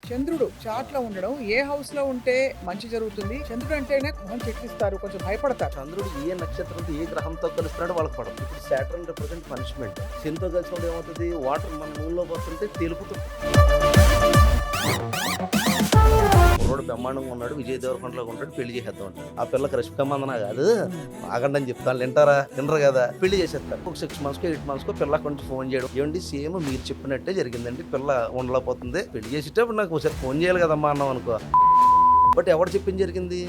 చంద్రుడు చాట్ లో ఉండడం ఏ హౌస్ లో ఉంటే మంచి జరుగుతుంది? చంద్రుడు అంటేనే మొహం చెక్కిస్తారు, కొంచెం భయపడతారు. చంద్రుడు ఏ నక్షత్రంతో ఏ గ్రహంతో కలుస్తున్నాడో వాళ్ళకి పడదు. ఇప్పుడు సాటర్న్ రిప్రజెంట్ పనిష్మెంట్. శనితో కలిసినప్పుడు ఏమవుతుంది, వాటర్ మన మూలలో పోతుంటే తెలుపుతుంది. కుర్రోడు బ్రహ్మాండంగా ఉన్నాడు, విజయ్ దేవరకొండలో ఉంటాడు, పెళ్లి చేసేద్దాం అంటాడు. ఆ పిల్లకి రష్మిక మందన కాదు, ఆగండి అని చెప్తాను. వింటారు కదా, పెళ్లి చేసేస్తారు. ఒక 6 months 8 months పిల్ల కొంచెం ఫోన్ చేయడం, ఏమండి సేమ్ మీరు చెప్పినట్టే జరిగిందండి, పిల్ల ఉండలేకపోతుంది, పెళ్లి చేసేటప్పుడు నాకు ఒకసారి ఫోన్ చేయాలి కదమ్మా అన్నాం అనుకో. బట్ ఎవరు చెప్పింది జరిగింది?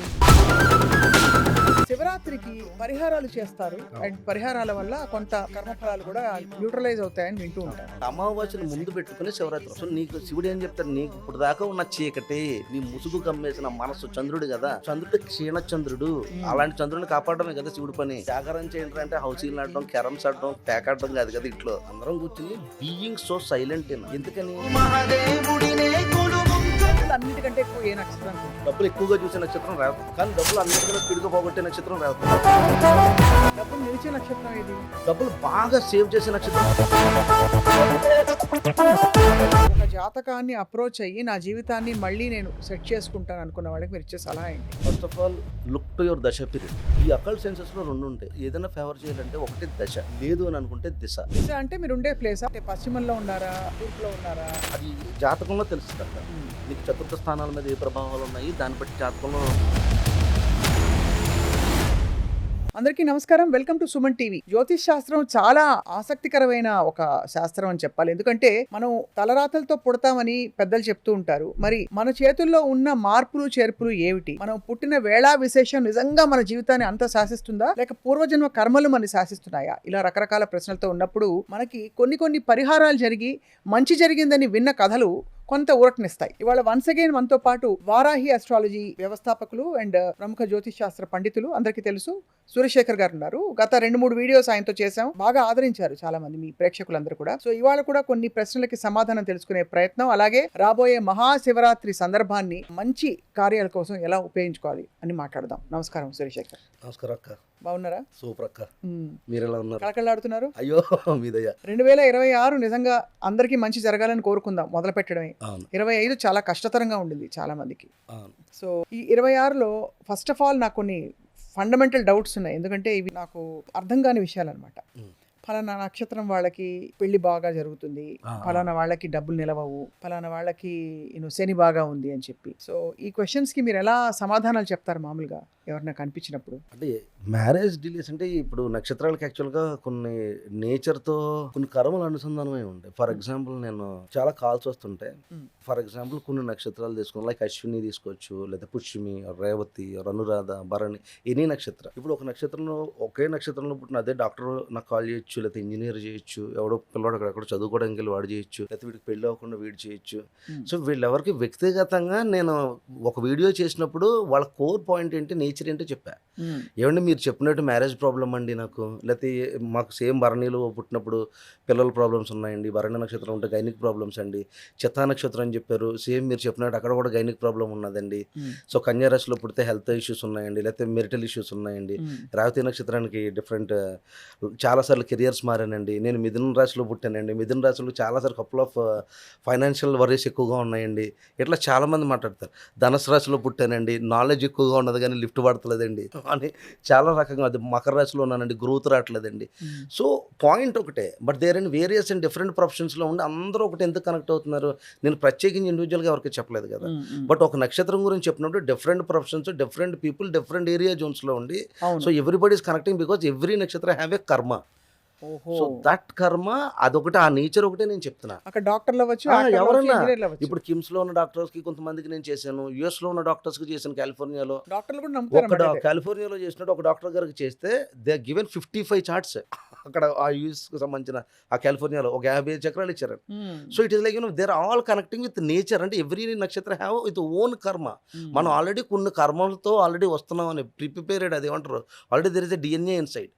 శివరాత్రికి పరిహారాలు చేస్తారు అండ్ పరిహారాల వల్ల కొంత కర్మఫలాలు కూడా న్యూట్రలైజ్ అవుతాయని వింటూ ఉంటారు. అమావాస్యను ముందు పెట్టుకునే శివరాత్రి. సో నీకు శివుడు ఏం చెప్తాడు, నీకు ఇప్పుడు దాకా ఉన్న చీకటి, నీ ముసుగు కమ్మేసిన మనసు చంద్రుడు కదా, చంద్రుడు క్షీణ చంద్రుడు. అలాంటి చంద్రుడిని కాపాడమే కదా శివుడి పని. జాగరణ చేయండి అంటే హౌసీలు ఆడడం, క్యారమ్స్ ఆడడం, ప్యాక్ ఆడడం కాదు కదా. ఇంట్లో అందరం కూర్చుని బీయింగ్ సో సైలెంట్. ఎందుకని? అన్నిటికంటే ఎక్కువ ఏ నక్షత్రం? డబ్బులు ఎక్కువగా చూసే నక్షత్రం రాదు, కానీ డబ్బులు అన్నిటికన్నా స్పీడ్గా పోగొట్టే నక్షత్రం రాదు. డబ్బులు నిలిచే నక్షత్రం ఏది? డబ్బులు బాగా సేవ్ చేసే నక్షత్రం. ఒక జాతకాన్ని అప్రోచ్ అయ్యి నా జీవితాన్ని మళ్ళీ నేను సెట్ చేసుకుంటాను అనుకున్న వాళ్ళకి మీరు ఇచ్చే సలహా ఏంటి? First of all look to your దశ పీరియడ్. ఈ అకల్ట్ సెన్సెస్ లో 2 ఉంటాయి. ఏదైనా ఫేవర్ చేయాలంటే ఒకటి దశ, లేదు అని అనుకుంటే దిశ. దిశ అంటే మీరు ఉండే ప్లేస్ అంటే పశ్చిమంలో ఉన్నారా, తూర్పులో ఉన్నారా? అది జాతకంలో తెలుస్తుంది అక్కడ. నీకు చతుర్థ స్థానాల మీద ఏ ప్రభావాలు ఉన్నాయి, దాన్ని బట్టి జాతకంలో. అందరికీ నమస్కారం, వెల్కమ్ టు సుమన్ టీవీ. జ్యోతిష్ శాస్త్రం చాలా ఆసక్తికరమైన ఒక శాస్త్రం అని చెప్పాలి. ఎందుకంటే మనం తలరాతలతో పుడతామని పెద్దలు చెప్తూ ఉంటారు. మరి మన చేతుల్లో ఉన్న మార్పులు చేర్పులు ఏమిటి? మనం పుట్టిన వేళా విశేషం నిజంగా మన జీవితాన్ని అంత శాసిస్తుందా, లేక పూర్వజన్మ కర్మలు మన శాసిస్తున్నాయా? ఇలా రకరకాల ప్రశ్నలతో ఉన్నప్పుడు మనకి కొన్ని పరిహారాలు జరిగి మంచి జరిగిందని విన్న కథలు కొంత ఊరటనిస్తాయి. ఇవాళ వన్స్ అగైన్ మనతో పాటు వారాహి అస్ట్రాలజీ వ్యవస్థాపకులు అండ్ ప్రముఖ జ్యోతిష్ శాస్త్ర పండితులు, అందరికీ తెలుసు, సూర్యశేఖర్ గారు ఉన్నారు. గత 2-3 వీడియోస్ ఆయనతో చేశాం, బాగా ఆదరించారు చాలా మంది మీ ప్రేక్షకులందరూ కూడా. సో ఇవాళ కూడా కొన్ని ప్రశ్నలకి సమాధానం తెలుసుకునే ప్రయత్నం, అలాగే రాబోయే మహాశివరాత్రి సందర్భాన్ని మంచి కార్యాల కోసం ఎలా ఉపయోగించుకోవాలి అని మాట్లాడదాం. నమస్కారం సూర్యశేఖర్. నమస్కారం అక్క. బాగున్నారా? సూపర్ అక్క. మీరు ఎలా ఉన్నారు? కళకళలాడుతున్నారు. అయ్యో మీదయ్యా. 2026 నిజంగా అందరికీ మంచి జరగాలని కోరుకుందాం. మొదలు పెట్టడమే. 25 చాలా కష్టతరంగా ఉండింది చాలా మందికి. సో ఈ 26లో ఫస్ట్ ఆఫ్ ఆల్ నాకు కొన్ని ఫండమెంటల్ డౌట్స్ ఉన్నాయి. ఎందుకంటే ఇవి నాకు అర్థం కాని విషయాలు అనమాట. ఫలానా నక్షత్రం వాళ్ళకి పెళ్లి బాగా జరుగుతుంది, ఫలానా వాళ్ళకి డబ్బులు నిలవవు, ఫలానా వాళ్ళకి శని బాగా ఉంది అని చెప్పి. సో ఈ క్వశ్చన్స్ కి మీరు ఎలా సమాధానాలు చెప్తారు మామూలుగా ఎవరైనా కనిపించినప్పుడు? అంటే మ్యారేజ్ డిలేస్ అంటే ఇప్పుడు నక్షత్రాలకు యాక్చువల్గా కొన్ని నేచర్తో కొన్ని కర్మలు అనుసంధానమై ఉంటాయి. ఫర్ ఎగ్జాంపుల్ నేను చాలా కాల్స్ వస్తుంటే, ఫర్ ఎగ్జాంపుల్ కొన్ని నక్షత్రాలు తీసుకుని లైక్ అశ్విని తీసుకోవచ్చు, లేదా పుష్యమి, రేవతి, అనురాధ, భరణి, ఎనీ నక్షత్రం. ఇప్పుడు ఒక నక్షత్రంలో ఒకే నక్షత్రంలో పుట్టిన అదే డాక్టర్ నాకు కాల్ చేయొచ్చు, లేకపోతే ఇంజనీర్ చేయొచ్చు, ఎవడో పిల్లవాడు అక్కడ చదువుకోవడానికి వెళ్ళి వాడు చేయొచ్చు, లేకపోతే వీడికి పెళ్ళి అవ్వకుండా వీడు చేయొచ్చు. సో వీళ్ళెవరికి వ్యక్తిగతంగా నేను ఒక వీడియో చేసినప్పుడు వాళ్ళ కోర్ పాయింట్ ఏంటి, నేచర్ ఏంటో చెప్పా. ఏమంటే మీరు చెప్పినట్టు మ్యారేజ్ ప్రాబ్లం అండి నాకు, లేకపోతే మాకు సేమ్ భరణిలో పుట్టినప్పుడు పిల్లల ప్రాబ్లమ్స్ ఉన్నాయండి, భరణి నక్షత్రం ఉంటే గైనిక్ ప్రాబ్లమ్స్ అండి, చిత్తా నక్షత్రం అని చెప్పారు, సేమ్ మీరు చెప్పినట్టు అక్కడ కూడా గైనిక్ ప్రాబ్లం ఉన్నదండి. సో కన్యా రాశిలో పుడితే హెల్త్ ఇష్యూస్ ఉన్నాయండి, లేకపోతే మెరిటల్ ఇష్యూస్ ఉన్నాయండి. రేవతి నక్షత్రానికి డిఫరెంట్ చాలాసార్లు కెరియర్స్ మారానండి. నేను మిథున రాశిలో పుట్టానండి, మిథున రాశిలో చాలాసార్లు కపుల్ ఆఫ్ ఫైనాన్షియల్ వరీస్ ఎక్కువగా ఉన్నాయండి. ఇట్లా చాలామంది మాట్లాడతారు. ధనుసు రాశిలో పుట్టానండి, నాలెడ్జ్ ఎక్కువగా ఉన్నది కానీ లిఫ్ట్ పడతలేదండి అని చాలా రకంగా. అది మకర రాశిలో ఉన్నానండి, గ్రోత్ రావట్లేదండి. సో పాయింట్ ఒకటే, but there and various and different ప్రొఫెషన్స్లో ఉండి అందరూ ఒకటి ఎందుకు కనెక్ట్ అవుతున్నారు? నేను ప్రత్యేకించి ఇండివిజువల్గా ఎవరికి చెప్పలేదు కదా. బట్ ఒక నక్షత్రం గురించి చెప్పినప్పుడు different professions, different people, different area జోన్స్లో ఉండి, so everybody is connecting because every నక్షత్రం have a karma. So that కర్మ అదొకటి, ఆ నేచర్ ఒకటే నేను చెప్తున్నా. అక్కడ డాక్టర్లు అవ్వచ్చు, ఎవరన్నా. ఇప్పుడు కిమ్స్ లో ఉన్న డాక్టర్స్ కి కొంతమందికి నేను చేశాను, యుఎస్ లో ఉన్న డాక్టర్స్ కి చేశాను, కాలిఫోర్నియాలో డాక్టర్లు కూడా నమ్ముతారు. కాలిఫోర్నియాలో చేసినట్టు ఒక డాక్టర్ గారికి చేస్తే దే గివెన్ 55 చార్ట్స్ అక్కడ ఆ యూఎస్ కు సంబంధించిన ఆ కాలిఫోర్నియాలో ఒక 50 చక్రాలు ఇచ్చారు. So it is like there all connecting with nature. అంటే ఎవ్రీ నక్షత్రం హ్యావ్ విత్ ఓన్ కర్మ. మనం ఆల్రెడీ కొన్ని కర్మలతో ఆల్రెడీ వస్తున్నాం అని ప్రిపేర్డ్, అది ఏమంటారు, already there is a DNA inside.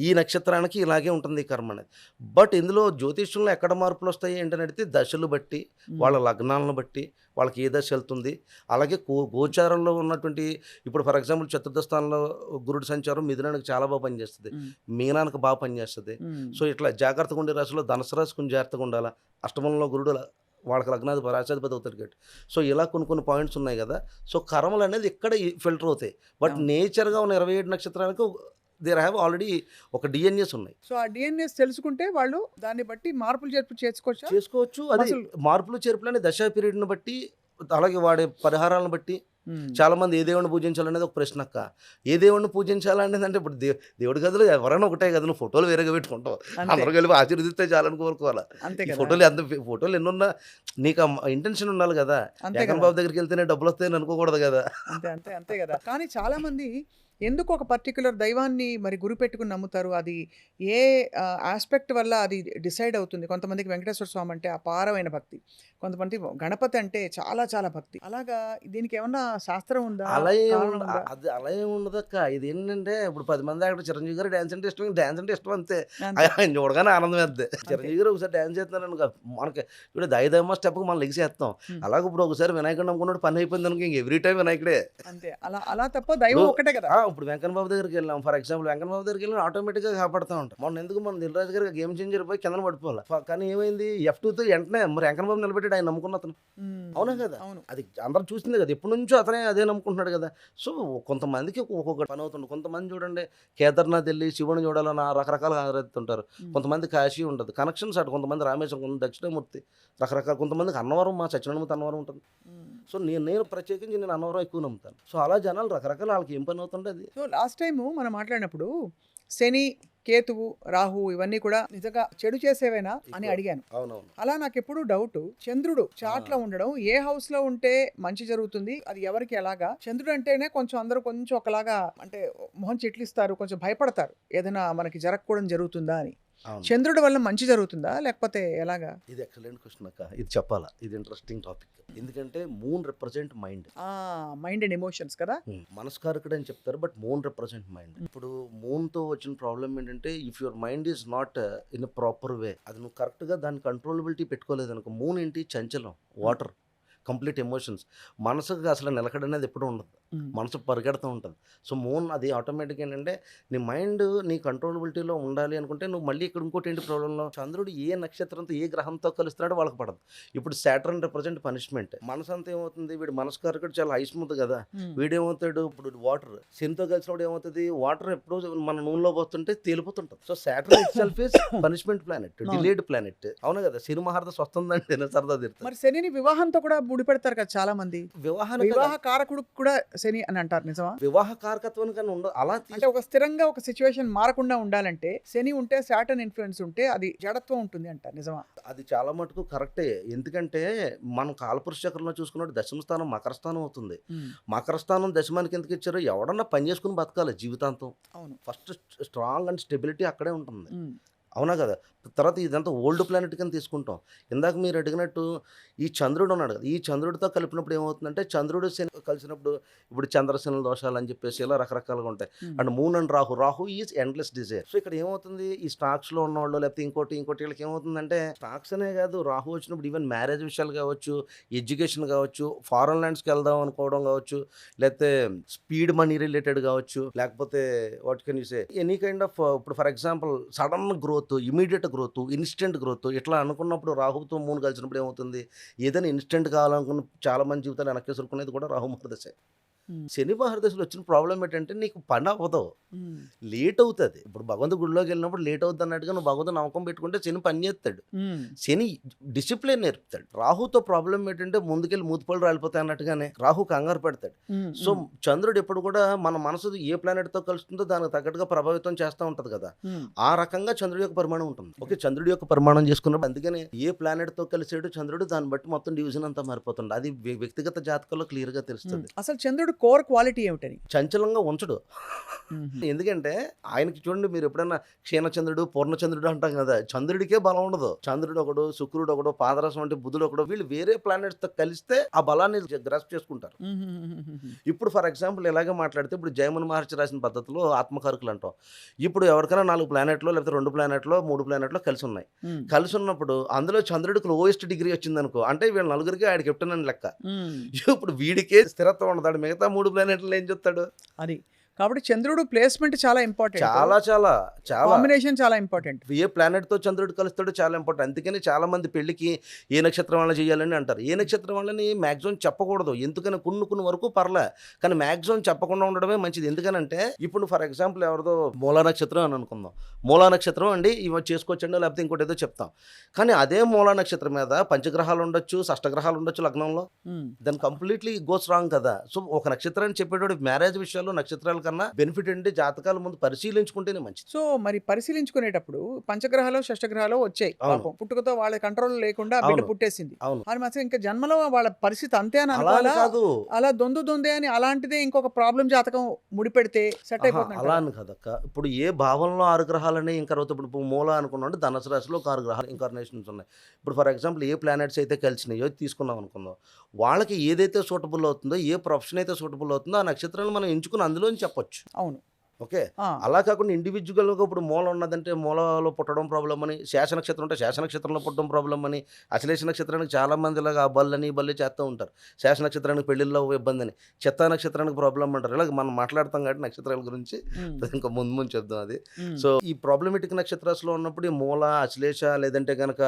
ఈ నక్షత్రానికి ఇలాగే ఉంటుంది ఈ కర్మ అనేది. బట్ ఇందులో జ్యోతిష్యంలో ఎక్కడ మార్పులు వస్తాయి ఏంటని అడిగితే దశలు బట్టి, వాళ్ళ లగ్నాలను బట్టి, వాళ్ళకి ఏ దశ వెళ్తుంది, అలాగే గోచారంలో ఉన్నటువంటి, ఇప్పుడు ఫర్ ఎగ్జాంపుల్ చతుర్థ స్థానంలో గురుడు సంచారం మిథునానికి చాలా బాగా పనిచేస్తుంది, మీనానికి బాగా పనిచేస్తుంది. సో ఇట్లా జాగ్రత్తగా ఉండే రాశిలో ధనుసు రాశి కొంచెం జాగ్రత్తగా ఉండాలా, అష్టమంలో గురుడు వాళ్ళకి లగ్నాధిపతి రాశాధిపతి అవుతాడు కాబట్టి. సో ఇలా కొన్ని పాయింట్స్ ఉన్నాయి కదా. సో కర్మలు అనేది ఇక్కడ ఫిల్టర్ అవుతాయి. బట్ అవును. నేచర్గా ఉన్న 27 నక్షత్రాలకు దేర్ హ్యావ్ ఆల్రెడీ ఒక డిఎన్ఎస్ ఉన్నాయి. సో ఆ డిఎన్ఎస్ తెలుసుకుంటే వాళ్ళు దాన్ని బట్టి మార్పులు చేర్పు చేసుకోవచ్చా? చేసుకోవచ్చు. అది అసలు మార్పులు చేర్పులని దశా పీరియడ్ని బట్టి, అలాగే వాడే పరిహారాలను బట్టి. చాలా మంది ఏ దేవుడిని పూజించాలనేది ఒక ప్రశ్న అక్క. ఏ దేవుడిని పూజించాలనేది అంటే ఇప్పుడు దేవుడి గదిలో ఎవరైనా ఒకటే గదిలో ఫోటోలు వేరేగా పెట్టుకుంటాం. అంతే అందరూ కలిపి ఆశీర్వదిస్తే చాలని కోరుకోవాలా. అంతే ఈ కదా. ఫోటోలు ఎన్నున్నా నీకు ఇంటెన్షన్ ఉండాలి కదా. అంతే జగన్ కదా. బాబు దగ్గరికి వెళ్తేనే డబ్బులు వస్తాయని అనుకోకూడదు కదా. అంతే అంతే అంతే కదా. కానీ చాలా మంది ఎందుకు ఒక పర్టిక్యులర్ దైవాన్ని మరి గురి పెట్టుకుని నమ్ముతారు? అది ఏ ఆస్పెక్ట్ వల్ల అది డిసైడ్ అవుతుంది? కొంతమందికి వెంకటేశ్వర స్వామి అంటే అపారమైన భక్తి, కొంతమంది గణపతి అంటే చాలా చాలా భక్తి. అలాగా దీనికి ఏమన్నా శాస్త్రం ఉందా, అలా కారణం ఉందా? అది అలా ఏమి ఉండదక్క. ఇది ఏంటంటే ఇప్పుడు 10 మంది అక్కడ చిరంజీవి గారు డ్యాన్స్ అంటే ఇష్టం అంతే. అంతే ఆయన చూడగానే ఆనందం వేద్ది. చిరంజీవి గారు ఒకసారి డ్యాన్స్ చేస్తున్నారనుకో, మనకి ఇప్పుడు దైదమ్మ స్టెప్కి మనం లెగిసేస్తాం. ఉమ్. అలాగే ఇప్పుడు ఒకసారి వినాయకుడు నమ్ముకున్నాడు పని అయిపోయింది అనుకో, ఇంక ఎవ్రీ టైం వినాయకుడే. అంతే అలా అలా తప్ప దైవం ఇప్పుడు ఒకటే కదా. ఇప్పుడు వెంకన్న బాబు దగ్గరికి వెళ్ళాం ఫర్ ఎగ్జాంపుల్. వెంకన్న బాబు దగ్గరికి వెళ్ళి ఆటోమేటిక్గా కాపాడుతూ ఉంటాం. మన దిల్రాజు గారికి గేమ్ చేంజర్ పోయి కింద పడిపోవాలి. కానీ ఏమైంది, F2తో వెంటనే మరి వెంకన్న బాబు నిలబెట్టాడు ఆయన నమ్ముకున్న అతను. ఉమ్. అవునా కదా. అవును. అది అందరూ చూసిందే కదా, ఎప్పటి నుంచో అతనే అదే నమ్ముకుంటున్నాడు కదా. సో కొంతమందికి ఒక్కొక్క పని అవుతుంది. కొంతమంది చూడండి కేదార్నాథ్ వెళ్ళి శివుని చూడాలని రకరకాలుగా ఆరాధిస్తుంటారు. ఉమ్. కొంతమంది కాశీ ఉంటుంది, కనెక్షన్స్ అటు. కొంతమంది రామేశ్వరం, కొంతమంది దక్షిణమూర్తి, రకరకాల. కొంతమందికి అన్నవరం, మా సత్యనారాయణమూర్తి అన్నవరం ఉంటుంది. ఉమ్. సో నేను ప్రత్యేకించి నేను అన్నవరం ఎక్కువ నమ్ముతాను. సో అలా జనాలు రకరకాల వాళ్ళకి ఏం పని అవుతుంటే అది. సో లాస్ట్ టైం మనం మాట్లాడినప్పుడు శని, కేతువు, రాహు ఇవన్నీ కూడా నిజంగా చెడు చేసేవేనా అని ఎక్కువ. అడిగాను. అవునవును. అలా నాకు ఎప్పుడు డౌట్, చంద్రుడు చాట్ లో ఉండడం ఏ హౌస్ లో ఉంటే మంచి జరుగుతుంది, అది ఎవరికి ఎలాగా? చంద్రుడు అంటేనే కొంచెం అందరూ కొంచెం ఒకలాగా అంటే మొహం చిట్లిస్తారు, కొంచెం భయపడతారు ఏదైనా మనకి జరగకూడదు జరుగుతుందా అని. అవును. చంద్రుడి వల్ల మంచి జరుగుతుందా లేకపోతే ఎలాగా? ఇది ఎక్సలెంట్ క్వశ్చన్ అక్క. ఇది చెప్పాలా, ఇది ఇంట్రెస్టింగ్ టాపిక్. ఎందుకంటే moon represent mind. Mind and emotions కదా. మనస్కారకుడు అని చెప్తారు, బట్ మూన్ రిప్రజెంట్ మైండ్. ఇప్పుడు మూన్తో వచ్చిన ప్రాబ్లం ఏంటంటే, if your mind is not in proper way, అది నువ్వు కరెక్ట్గా దాని కంట్రోలబిలిటీ పెట్టుకోలేదు అనుకో. మూన్ ఏంటి, చంచలం, వాటర్, కంప్లీట్ ఎమోషన్స్. మనసుకు అసలు నిలకడ అనేది ఎప్పుడు ఉండదు, మనసు పరిగెడుతూ ఉంటుంది. సో మూన్ అది ఆటోమేటిక్ ఏంటంటే, నీ మైండ్ నీ కంట్రోలబిలిటీలో ఉండాలి అనుకుంటే నువ్వు మళ్ళీ ఇక్కడ ఇంకోటి ఏంటి ప్రాబ్లంలో, చంద్రుడు ఏ నక్షత్రంతో ఏ గ్రహంతో కలుస్తున్నాడో వాళ్ళకి పడదు. ఇప్పుడు సాటర్న్ రిప్రజెంట్ పనిష్మెంట్. మనసు అంతా ఏమవుతుంది, వీడు మనస్కారకుడు చాలా హై స్మూత్ కదా, వీడేమవుతాడు ఇప్పుడు వాటర్. శనితో కలిసినప్పుడు ఏమవుతుంది, వాటర్ ఎప్పుడు మన నూనెలో పోతుంటే తేలిపోతుంటుంది. So Saturn itself is punishment planet, delayed planet. అవును కదా. శని మహారదశ వస్తుందంటే సరదా తీరుతుంది. మరి శనిని వివాహంతో కూడా ముడిపెడతారు కదా చాలా మంది. వివాహ కారకుడు కూడా శని అని అంటారు, నిజమా? వివాహ కారకత్వం కన్నా ఉండదు. అలా అంటే ఒక స్థిరంగా ఒక సిచ్యువేషన్ మారకుండా ఉండాలంటే శని ఉంటే, సాటర్న్ ఇన్ఫ్లుయెన్స్ ఉంటే అది జడత్వం ఉంటుంది అంటారు, నిజమా? అది చాలా మటుకు కరెక్టే. ఎందుకంటే మనం కాలపురుష చక్రంలో చూసుకున్నట్టు దశమ స్థానం మకర స్థానం అవుతుంది. మకర స్థానం దశమానికి ఎందుకు ఇచ్చారు, ఎవడన్నా పని చేసుకుని బతకాలి జీవితాంతం. అవును. ఫస్ట్ స్ట్రాంగ్ అండ్ స్టెబిలిటీ అక్కడే ఉంటుంది. అవునా కదా. తర్వాత ఇదంతా ఓల్డ్ ప్లానెట్ కింద తీసుకుంటాం. ఇందాక మీరు అడిగినట్టు ఈ చంద్రుడు ఉన్నాడు కదా, ఈ చంద్రుడితో కలిపినప్పుడు ఏమవుతుందంటే, చంద్రుడు శని కలిసినప్పుడు ఇప్పుడు చంద్రశనుల దోషాలు అని చెప్పేసి ఇలా రకరకాలుగా ఉంటాయి. And moon and Rahu is endless desire. So ఇక్కడ ఏమవుతుంది, ఈ స్టాక్స్లో ఉన్నవాళ్ళు లేకపోతే ఇంకోటి వీళ్ళకి ఏమవుతుందంటే, స్టాక్స్ అనే కాదు, రాహు వచ్చినప్పుడు ఈవెన్ మ్యారేజ్ విషయాలు కావచ్చు, ఎడ్యుకేషన్ కావచ్చు, ఫారెన్ ల్యాండ్స్కి వెళ్దాం అనుకోవడం కావచ్చు, లేకపోతే స్పీడ్ మనీ రిలేటెడ్ కావచ్చు, లేకపోతే what can you say any kind of. ఇప్పుడు for example sudden growth, immediate growth, instant growth ఇట్లా అనుకున్నప్పుడు రాహుతో మూన్ కలిసినప్పుడు ఏమవుతుంది, ఏదైనా ఇన్స్టెంట్ కావాలనుకున్న చాలా మంది జీవితాలు వెనక్కి సురుకునేది కూడా రాహు మహర్దశే. శని మహర్దశలో వచ్చిన ప్రాబ్లం ఏంటంటే, నీకు పని అవ్వదు, లేట్ అవుతుంది. ఇప్పుడు భగవంతు గుడిలోకి వెళ్ళినప్పుడు లేట్ అవుతుంది అన్నట్టుగా నువ్వు భగవంతు నమ్మకం పెట్టుకుంటే శని పని చేస్తాడు, శని డిసిప్లిన్ నేర్పుతాడు. రాహుతో ప్రాబ్లం ఏంటంటే, ముందుకెళ్ళి మూతిపళ్ళు రాలిపోతాయి అన్నట్టుగానే రాహు కంగారు పెడతాడు. సో చంద్రుడు ఎప్పుడు కూడా మన మనసు ఏ ప్లానెట్తో కలుస్తుందో దానికి తగ్గట్టుగా ప్రభావితం చేస్తూ ఉంటుంది కదా. ఆ రకంగా చంద్రుడి యొక్క పరిమాణం ఉంటుంది. ఓకే, చంద్రుడి యొక్క పరిమాణం చేసుకున్నప్పుడు అందుకనే ఏ ప్లానెట్తో కలిసాడు చంద్రుడు, దాన్ని బట్టి మొత్తం డివిజన్ అంతా మారిపోతుంది. అది వ్యక్తిగత జాతకంలో క్లియర్గా తెలుస్తుంది. అసలు చంద్రుడు కోర్ క్వాలిటీ ఏమిటని? చంచలంగా ఉంచడు. ఎందుకంటే ఆయనకి చూడండి, మీరు ఎప్పుడైనా క్షీణచంద్రుడు, పూర్ణచంద్రుడు అంటాం కదా, చంద్రుడికే బలం ఉండదు. చంద్రుడు ఒకడు, శుక్రుడు ఒకడు, పాదరసం అంటే బుధుడు ఒకడు, వీళ్ళు వేరే ప్లానెట్స్ తో కలిస్తే ఆ బలాన్ని గ్రాస్ప్ చేసుకుంటారు. ఇప్పుడు ఫర్ ఎగ్జాంపుల్ ఇలాగే మాట్లాడితే, ఇప్పుడు జయముని మహర్షి రాసిన పద్ధతిలో ఆత్మకారకులు అంటాం. ఇప్పుడు ఎవరికైనా 4 ప్లానెట్లో లేకపోతే 2 ప్లానెట్లో 3 ప్లానెట్లో కలిసి ఉన్నాయి. కలిసి ఉన్నప్పుడు అందులో చంద్రుడికి లోయెస్ట్ డిగ్రీ వచ్చింది అనుకో, అంటే వీళ్ళ నలుగురికి ఆడికి కెప్టెన్ అని లెక్క. ఇప్పుడు వీడికే స్థిరత్వం ఉండదు, మిగతా 3 ప్లానెట్లు ఏం చెప్తాడు? అది కాబట్టి చంద్రుడు ప్లేస్మెంట్ చాలా ఇంపార్టెంట్, చాలా చాలా చాలా కాంబినేషన్ చాలా ఇంపార్టెంట్. ఏ ప్లానెట్తో చంద్రుడు కలుస్తాడో చాలా ఇంపార్టెంట్. అందుకని చాలా మంది పెళ్లికి ఏ నక్షత్రం వల్ల చేయాలని అంటారు. ఏ నక్షత్రం వాళ్ళని మ్యాక్సిమం చెప్పకూడదు, ఎందుకని కొన్ని వరకు పర్లే, కానీ మ్యాక్సిమం చెప్పకుండా ఉండడమే మంచిది. ఎందుకనంటే ఇప్పుడు ఫర్ ఎగ్జాంపుల్ ఎవరిదో మూలా నక్షత్రం అని అనుకుందాం, మూలా నక్షత్రం అండి ఇవి చేసుకోవచ్చండి, లేకపోతే ఇంకోటి ఏదో చెప్తాం. కానీ అదే మూలా నక్షత్రం మీద పంచగ్రహాలు ఉండొచ్చు, షష్టగ్రహాలు ఉండొచ్చు లగ్నంలో, దాని కంప్లీట్లీ గోస్ రాంగ్ కదా. సో ఒక నక్షత్రాన్ని చెప్పేటప్పుడు మ్యారేజ్ విషయాల్లో నక్షత్రాల కన్నా బెనిఫిట్ ఏంటి, జాతకాల ముందు పరిశీలించుకుంటేనే మంచిది. సో మరి పరిశీలించుకునేటప్పుడు పంచగ్రహాలు షష్టగ్రహాలు వచ్చాయి, పాపం పుట్టుకతో వాళ్ళ కంట్రోల్ లేకుండా బిడ్డ అవును. పుట్టేసింది, అవును, మరి మాత్రం ఇంకా జన్మలో వాళ్ళ పరిస్థితి అంతే అని అలా అని అనుకోవాలా? కాదు, అలా దొందే అని అలాంటిదే ఇంకొక ప్రాబ్లం జాతకం ముడిపెడితే సెట్ అయిపోతుంది అలా అని కదక్క. ఇప్పుడు ఏ భావంలో 6 గ్రహాలని ఇంకా ఇప్పుడు మూల అనుకున్నాం, ధనుసు రాశిలో ఒక 6 గ్రహాలు ఇంకార్నేషన్స్ ఉన్నాయి. ఇప్పుడు ఫర్ ఎగ్జాంపుల్ ఏ ప్లానెట్స్ అయితే కలిసినాయో తీసుకున్నాం అనుకుందాం, వాళ్ళకి ఏదైతే సూటబుల్ అవుతుందో, ఏ ప్రొఫెషన్ అయితే సూటబుల్ అవుతుందో ఆ నక్షత్రాన్ని మనం ఎంచుకుని అందులోని చెప్పొచ్చు. అవును. ఓకే, ఆ, అలా కాకుండా ఇండివిజువల్గా ఇప్పుడు మూల ఉన్నదంటే మూలలో పుట్టడం ప్రాబ్లం అని, శేష నక్షత్రం ఉంటే శేష నక్షత్రంలో పుట్టడం ప్రాబ్లం అని, అశ్లేష నక్షత్రానికి చాలా మంది ఇలాగ ఆ బల్లని ఈ బల్లి చేస్తూ ఉంటారు. శేష నక్షత్రానికి పెళ్లిళ్ళలో ఇబ్బంది అని, చిత్తా నక్షత్రానికి ప్రాబ్లం అంటారు. ఇలాగ మనం మాట్లాడతాం కాబట్టి నక్షత్రాల గురించి ఉమ్, ఇంకా ముందు చెప్దాం అది. ఉమ్, సో ఈ ప్రాబ్లమేటిక్ నక్షత్రాల్లో ఉన్నప్పుడు ఈ మూల, అశ్లేష, లేదంటే కనుక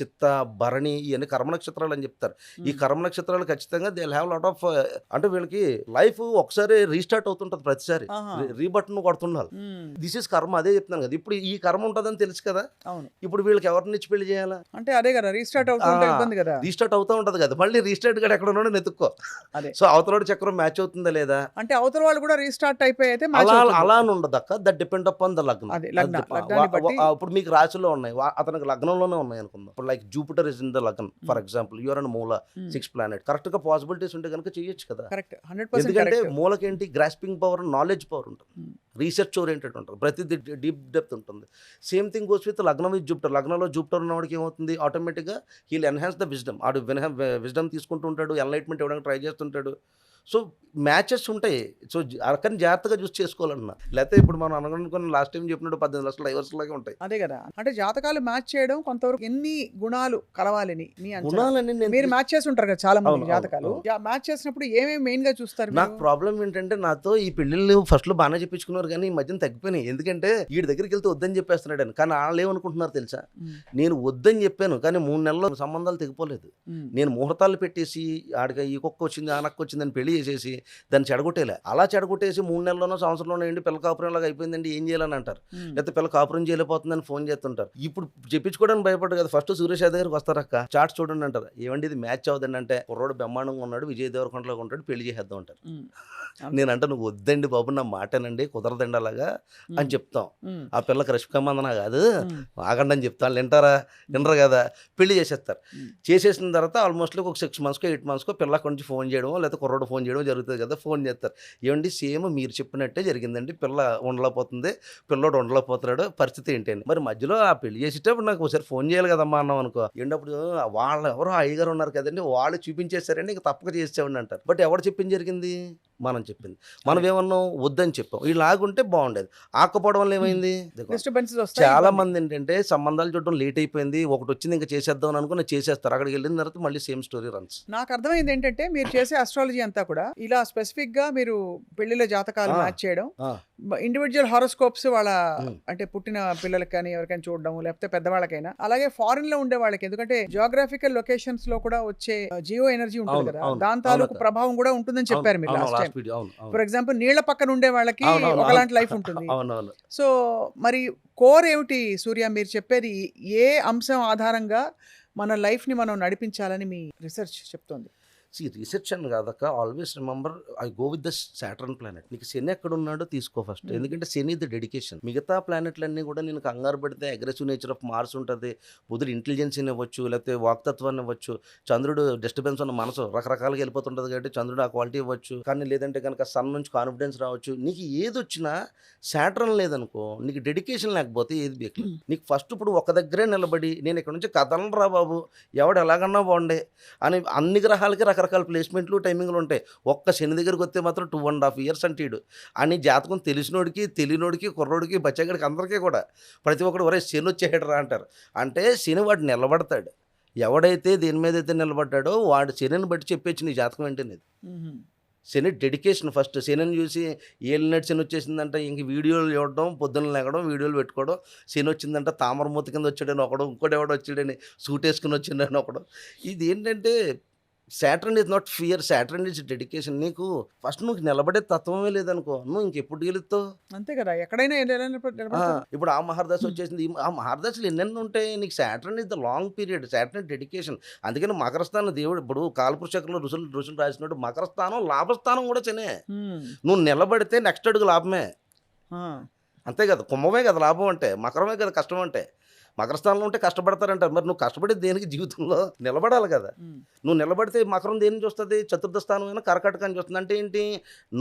చిత్త, భరణి ఇవన్నీ కర్మ నక్షత్రాలు అని చెప్తారు. ఈ కర్మ నక్షత్రాలు ఖచ్చితంగా దే హ్యావ్ లాట్ ఆఫ్, అంటే వీళ్ళకి లైఫ్ ఒకసారి రీస్టార్ట్ అవుతుంటుంది, ప్రతిసారి ఆహా, రీబటన్ కొడుతున్నారు. ఉమ్, దిస్ ఇస్ కర్మ, అదే చెప్తున్నాను కదా. ఇప్పుడు ఈ కర్మ ఉంటుందని తెలుసు కదా, అవును. ఇప్పుడు వీళ్ళకి ఎవరిని ఇచ్చి పెళ్లి చేయాలా, అంటే అదే కదా రీస్టార్ట్ అవుతుంటే ఆ, ఇబ్బంది కదా. రీస్టార్ట్ అవుతూ ఉంటుంది కదా, మళ్ళీ రీస్టార్ట్ కూడా ఎక్కడ ఉన్నాడో నెతుక్కో. అదే. సో అవతలోడి చక్రం మ్యాచ్ అవుతుందా లేదా, అంటే అవతల వాళ్ళు కూడా రీస్టార్ట్ అయిపోయి అయితే మ్యాచ్ అలా అవుతుంది. అలా అని ఉండదు అక్క, దట్ డిపెండ్ అపాన్ ద లగ్నం. అదే లగ్నాన్ని బట్టి. ఇప్పుడు మీకు రాశిలో ఉన్నాయి, అతనికి లగ్నంలోనే ఉన్నాయి అనుకుందాం. ఇప్పుడు like Jupiter is in the లగ్నం ఫర్ ఎగ్జాంపుల్, యూఆర్ అండ్ మూల 6 ప్లానెట్, కరెక్ట్ గా పాసిబిలిటీస్ ఉంటే కనుక చేయొచ్చు కదా. కరెక్ట్, 100% ఎందుకంటే కరెక్ట్. మూలకేంటి గ్రాస్పింగ్ పవర్, నాలెడ్జ్ పవర్ ఉంటుంది, రీసెర్చ్ ఓరియంటెడ్ ఉంటుంది, ప్రతిదీ డీప్ డెప్త్ ఉంటుంది. సేమ్ థింగ్ గోస్ విత్ లగ్నం విత్ జూపిటర్. లగ్నంలో జూపిటర్ ఉన్నవాడికి ఏమవుతుంది, ఆటోమేటిక్గా హీల్ ఎన్హాన్స్ ద విజ్డమ్, ఆడు విజ్డమ్ తీసుకుంటూ ఉంటాడు, ఎన్లైట్మెంట్ ఇవ్వడానికి ట్రై చేస్తుంటాడు. సో మ్యాచెస్ ఉంటాయి. సో అక్కడ జాగ్రత్తగా చూస్ చేసుకోవాలన్నా, లేకపోతే ఇప్పుడు మనం అనుకున్న లాస్ట్ టైం చెప్పినట్టు 18 లక్షల డైవర్స్ లాగే ఉంటాయి. అదే కదా, అంటే జాతకాలు మ్యాచ్ చేయడం కొంతవరకు ఎన్ని గుణాలు కలవాలని మీ అంచనా? గుణాలన్నీ మీరు మ్యాచ్ చేసి ఉంటారు కదా చాలా మంది అవును, జాతకాలు, అవును. మ్యాచ్ చేసినప్పుడు ఏమేమి మెయిన్ గా చూస్తారు నాకు ప్రాబ్లం ఏంటంటే, నాతో ఈ పెళ్ళిళ్ళు ఫస్ట్లో బాగానే చెప్పించుకున్నారు, కానీ ఈ మధ్యన తగ్గిపోయినాయి. ఎందుకంటే వీడి దగ్గరికి వెళ్తే వద్దని చెప్పేస్తున్నాడు అని. కానీ వాళ్ళు ఏమనుకుంటున్నారు తెలుసా, నేను వద్దని చెప్పాను కానీ 3 నెలల్లో సంబంధాలు తెగిపోలేదు. నేను ముహూర్తాలు పెట్టేసి ఆడికి ఈ కుక్క వచ్చింది, ఆ నక్క వచ్చిందని పెళ్లి చేసేసి దాన్ని చెడగొట్టేలే. అలా చెడగొట్టేసి 3 నెలల్లోనో సంవత్సరంలోనో ఏంటి పిల్ల కాపురం లాగా అయిపోయిందండి, ఏం చేయాలని అంటారు. లేకపోతే పిల్ల కాపురం చేయలేకపోతుందని ఫోన్ చేస్తుంటారు. ఇప్పుడు చెప్పించుకోవడానికి భయపడ్డారు కదా, ఫస్ట్ సూర్యశ దగ్గరికి వస్తారక్క, చార్ట్ చూడండి అంటారు. ఏమండి ఇది మ్యాచ్ అవుదండి అంటే, కుర్రోడు బ్రహ్మాండంగా ఉన్నాడు, విజయ్ దేవరకొండలాగా ఉంటాడు, పెళ్లి చేసేద్దాం అంటారు. నేనంటే నువ్వు వద్దండి బాబు నా మాటేనండి, కుదరదండి అలాగా అని చెప్తాం. ఆ పిల్లకి రష్మికమందన కాదు ఆగండి అని చెప్తాను, వినరు కదా, పెళ్లి చేసేస్తారు. చేసేసిన తర్వాత ఆల్మోస్ట్ ఒక 6 మంత్స్కో 8 మంత్స్కో పిల్ల కొంచెం ఫోన్ చేయడం, లేకపోతే కుర్రోడు ఫోన్ చేయడం జరుగుతుంది కదా. ఫోన్ చేస్తారు, ఏమండి సేమ్ మీరు చెప్పినట్టే జరిగిందండి, పిల్ల ఉండలేకపోతుంది, పిల్లోడు ఉండలేకపోతున్నాడు, పరిస్థితి ఏంటి అని. మరి మధ్యలో ఆ పెళ్లి చేసేటప్పుడు నాకు ఒకసారి ఫోన్ చేయాలి కదమ్మా అన్నాం అనుకో, ఏంటప్పుడు వాళ్ళు ఎవరో అయ్యగారు ఉన్నారు కదండి, వాళ్ళు చూపించేస్తారండి, ఇంక తప్పక చేసేవాడిని అంటారు. బట్ ఎవరు చెప్పింది జరిగింది, మనం చెప్పింది. మనం ఏమన్నాం, వద్దని చెప్పాం. ఇలాగుంటే బాగుండేది, ఆకపోవడం వల్ల ఏమైంది, డిస్టర్బెన్సెస్ వస్తాయి. చాలా మంది ఏంటంటే సంబంధాలు చూడడం లేట్ అయిపోయింది, ఒకటి వచ్చింది ఇంకా చేసేద్దాం అని అనుకుని చేసేస్తారు, అక్కడికి వెళ్ళిన తర్వాత మళ్ళీ సేమ్ స్టోరీ రన్స్. నాకు అర్థమైంది ఏంటంటే మీరు చేసే అస్ట్రాలజీ అంతా కూడా ఇలా స్పెసిఫిక్ గా మీరు పెళ్లిళ్ళ జాతకాలు మ్యాచ్ చేయడం, ఇండివిజువల్ హారోస్కోప్స్ వాళ్ళ అంటే పుట్టిన పిల్లలకి కానీ ఎవరికైనా చూడడం, లేకపోతే పెద్దవాళ్ళకైనా, అలాగే ఫారిన్ లో ఉండే వాళ్ళకి, ఎందుకంటే జియోగ్రాఫికల్ లొకేషన్స్ లో కూడా వచ్చే జియో ఎనర్జీ ఉంటుంది కదా, దాని తాలూకు ప్రభావం కూడా ఉంటుందని చెప్పారు మీరు లాస్ట్ టైం. ఫర్ ఎగ్జాంపుల్ నీళ్ల పక్కన ఉండే వాళ్ళకి ఒకలాంటి లైఫ్ ఉంటుంది. సో మరి కోర్ ఏమిటి సూర్య, మీరు చెప్పేది ఏ అంశం ఆధారంగా మన లైఫ్ ని మనం నడిపించాలని మీ రీసెర్చ్ చెప్తోంది? రీసెర్చ్ అని కాదక్క, always remember I go with the Saturn planet. నీకు శని ఎక్కడ ఉన్నాడో తీసుకో ఫస్ట్, ఎందుకంటే శని ది డెడికేషన్. మిగతా ప్లానెట్లన్నీ కూడా నేను కంగారు పెడితే అగ్రెసివ్ నేచర్ ఆఫ్ మార్స్ ఉంటుంది, బుధుడు ఇంటెలిజెన్స్ ఇవ్వచ్చు, లేకపోతే వాక్తత్వాన్ని ఇవ్వచ్చు, చంద్రుడు డిస్టర్బెన్స్ ఉన్న మనసు రకరకాలుగా వెళ్ళిపోతుంటుంది కాబట్టి చంద్రుడు ఆ క్వాలిటీ ఇవ్వచ్చు, కానీ లేదంటే కనుక సన్ నుంచి కాన్ఫిడెన్స్ రావచ్చు. నీకు ఏది వచ్చినా సాటర్న్ లేదనుకో, నీకు డెడికేషన్ లేకపోతే ఏది బేకు. నీకు ఫస్ట్ ఇప్పుడు ఒక దగ్గరే నిలబడి నేను ఇక్కడ నుంచి కథలను రా బాబు, ఎవడు ఎలాగన్నా బాగుండే అని అన్ని గ్రహాలకి రకరకాల ప్లేస్మెంట్లు టైమింగ్లు ఉంటాయి. ఒక్క శని దగ్గరికి వస్తే మాత్రం 2.5 years అంటాడు అని జాతకం తెలిసినోడికి తెలియనోడికి కుర్రోడికి బచ్చగాడికి అందరికీ కూడా ప్రతి ఒక్కడు ఒరే శని వచ్చేయడు రా అంటారు. అంటే శని వాడు నిలబడతాడు, ఎవడైతే దేని మీద అయితే నిలబడ్డాడో వాడు శనిని బట్టి చెప్పేచ్చు నీ జాతకం ఏంటనేది. శని డెడికేషన్ ఫస్ట్. శనిని చూసి ఏలినాటి శని వచ్చేసిందంటే ఇంక వీడియోలు చూడడం, పొద్దున్న లెగడం, వీడియోలు పెట్టుకోవడం. శని వచ్చిందంటే తామరమూత కింద వచ్చాడని ఒకడు, ఇంకోటి ఎవడో వచ్చాడని సూట్ వేసుకుని వచ్చిండని ఒకడు. ఇది ఏంటంటే Saturn is not fear, Saturn is dedication. నీకు ఫస్ట్ నువ్వు నిలబడే తత్వమే లేదనుకో, నువ్వు ఇంకెప్పుడు గెలుస్తావు? అంతే కదా, ఎక్కడైనా నిలబడతారు. ఇప్పుడు ఆ మహర్దశ వచ్చేసింది. ఆ మహర్దశలు ఎన్నెన్ని ఉంటాయి. నీకు Saturn is the long period, Saturn dedication. అందుకని మకర స్థానం దేవుడు ఇప్పుడు కాలపురుషకులు ఋషులు రాసినట్టు మకర స్థానం లాభస్థానం కూడా చనే. నువ్వు నిలబడితే నెక్స్ట్ అడుగు లాభమే. అంతే కదా, కుంభమే కదా లాభం అంటే, మకరమే కదా కష్టం అంటే. మకర స్థానంలో ఉంటే కష్టపడతారంటారు. మరి నువ్వు కష్టపడేది దేనికి? జీవితంలో నిలబడాలి కదా. నువ్వు నిలబడితే మకరం దేని చూస్తుంది? చతుర్థ స్థానం అయినా కర్కాటకాన్ని చూస్తుంది. అంటే ఏంటి?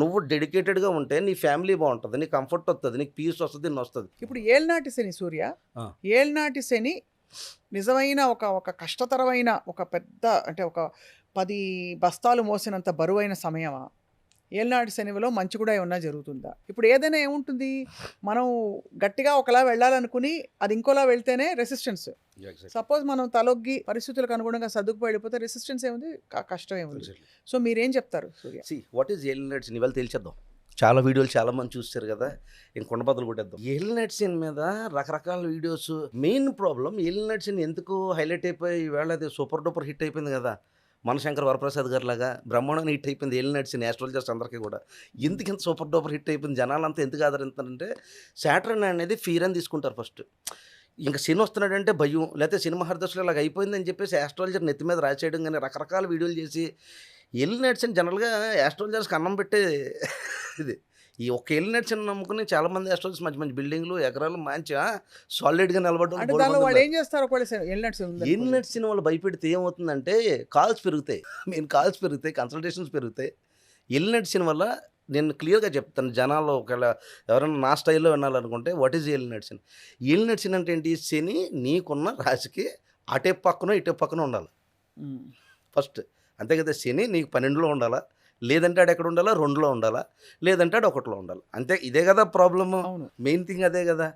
నువ్వు డెడికేటెడ్గా ఉంటే నీ ఫ్యామిలీ బాగుంటుంది, నీకు కంఫర్ట్ వస్తుంది, నీకు పీస్ వస్తుంది, నిన్న వస్తుంది. ఇప్పుడు ఏళ్ళనాటి శని సూర్య, ఏళ్ళనాటి శని నిజమైన ఒక కష్టతరమైన ఒక పెద్ద అంటే ఒక 10 బస్తాలు మోసినంత బరువైన సమయమా? ఏళ్ళనాటి శనిలో మంచి కూడా ఏమన్నా జరుగుతుందా? ఇప్పుడు ఏదైనా ఏముంటుంది, మనం గట్టిగా ఒకలా వెళ్ళాలనుకుని అది ఇంకోలా వెళ్తేనే రెసిస్టెన్స్. సపోజ్ మనం తలొగ్గి పరిస్థితులకు అనుగుణంగా సర్దుకుపోయి వెళ్ళిపోతే రెసిస్టెన్స్ ఏముంది, కష్టం ఏముంది. సో మీరేం చెప్తారు సూర్య? వాట్ ఈజ్ ఏలినాటి శని? ఇవాళ తెలిసేద్దాం. చాలా వీడియోలు చాలా మంది చూస్తారు కదా, ఇంక కుండబద్దలు కొట్టేద్దాం. ఏలినాటి శని మీద రకరకాల వీడియోస్. మెయిన్ ప్రాబ్లం ఏలినాటి శని ఎందుకు హైలైట్ అయిపోయి ఈవేళ అది సూపర్ డూపర్ హిట్ అయిపోయింది కదా. మనశంకర్ వరప్రసాద్ గారి లాగా బ్రహ్మాండంగా హిట్ అయిపోయింది ఏలినాటి శని. ఆస్ట్రాలజర్స్ అందరికీ కూడా ఎందుకు ఇంత సూపర్ డూపర్ హిట్ అయిపోయింది, జనాలంతా ఎందుకు ఆదరిస్తారంటే సాటర్న్ అనేది ఫీర్ అని తీసుకుంటారు ఫస్ట్. ఇంకా శని వస్తున్నాడంటే భయం, లేకపోతే సినిమా హర్దశలో ఇలాగ అయిపోయిందని చెప్పేసి ఆస్ట్రాలజర్ నెత్తి మీద రాసేయడం కానీ రకరకాల వీడియోలు చేసి ఏలినాటి శని జనరల్గా ఆస్ట్రాలజర్స్కి అన్నం పెట్టే ఇది. ఈ ఒక్క ఏలినాటి శని నమ్ముకుని చాలా మంది ఆస్ట్రాలజర్స్ మంచి మంచి బిల్డింగ్లు ఎకరాలు మంచిగా సాలిడ్గా నిలబడడం. ఏలినాటి శని వాళ్ళు భయపెడితే ఏమవుతుందంటే కాల్స్ పెరుగుతాయి, మెయిన్ కాల్స్ పెరుగుతాయి, కన్సల్టేషన్స్ పెరుగుతాయి. ఏలినాటి శని వల్ల నేను క్లియర్గా చెప్తాను, జనాల్లో ఒకవేళ ఎవరైనా నా స్టైల్లో వినాలనుకుంటే వాట్ ఈజ్ ఏలినాటి శని. ఏలినాటి శని అంటే ఏంటి? శని నీకున్న రాశికి అటే పక్కన ఇటే పక్కన ఉండాలి ఫస్ట్. అంతే కదా, శని నీకు 12లో ఉండాలా, లేదంటే ఆడు ఎక్కడ ఉండాలా? 2లో ఉండాలా, లేదంటే ఆడు 1లో ఉండాలి. అంతే, ఇదే కదా ప్రాబ్లము, మెయిన్ థింగ్ అదే కదా.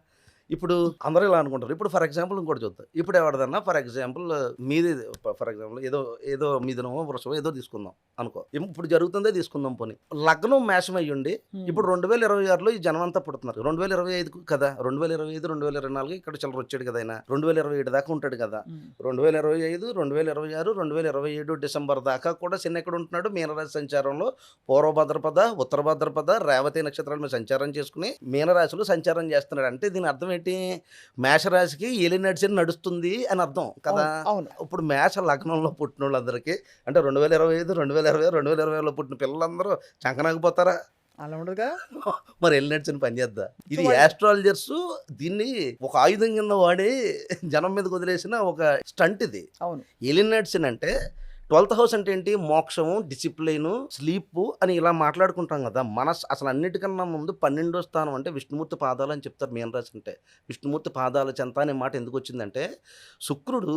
ఇప్పుడు అందరూ ఇలా అనుకుంటారు. ఇప్పుడు ఫర్ ఎగ్జాంపుల్ ఇంకోటి చూద్దాం. ఇప్పుడు ఎవరిదన్నా ఫర్ ఎగ్జాంపుల్ మీది, ఫర్ ఎగ్జాంపుల్ ఏదో మీదనమో వృషమో ఏదో తీసుకుందాం అనుకో. ఇప్పుడు జరుగుతుందే తీసుకుందాం పోనీ. లగ్నం మేషం అయ్యుండి ఇప్పుడు 2026లో ఈ జనం అంతా పుడుతున్నారు. 2025 కదా, 2025 2024 ఇక్కడ చిల్లర వచ్చాడు కదా ఆయన. 2027 దాకా ఉంటాడు కదా. 2025 2026 2027 డిసెంబర్ దాకా కూడా శని ఎక్కడ ఉంటున్నాడు? మీనరాశి సంచారంలో పూర్వ భాద్రపద, ఉత్తర భాద్రపద, రేవతి నక్షత్రాల మీద సంచారం చేసుకుని మీనరాశిలో సంచారం చేస్తున్నాడు. అంటే దీని అర్థం ఏంటి? మేషరాశికి ఏలినాటి శని నడుస్తుంది అని అర్థం కదా. ఇప్పుడు మేష లగ్నంలో పుట్టిన వాళ్ళందరికీ అంటే 2025 2020 2020లో పుట్టిన పిల్లలందరూ చంకనాగిపోతారా? అలా ఉండదుగా. మరి ఏలినాటి శని పనిచేద్దా? ఇది ఆస్ట్రాలజర్స్ దీన్ని ఒక ఆయుధం కింద వాడి జనం మీద వదిలేసిన ఒక స్టంట్ ఇది. ఏలినాటి శని అంటే 12th హౌస్ అంటే ఏంటి? మోక్షము, డిసిప్లైను, స్లీపు అని ఇలా మాట్లాడుకుంటాం కదా. అసలు అన్నిటికన్నా ముందు 12వ స్థానం అంటే విష్ణుమూర్తి పాదాలు అని చెప్తారు. మీనరాశి అంటే విష్ణుమూర్తి పాదాల చెంత అనే మాట ఎందుకు వచ్చిందంటే శుక్రుడు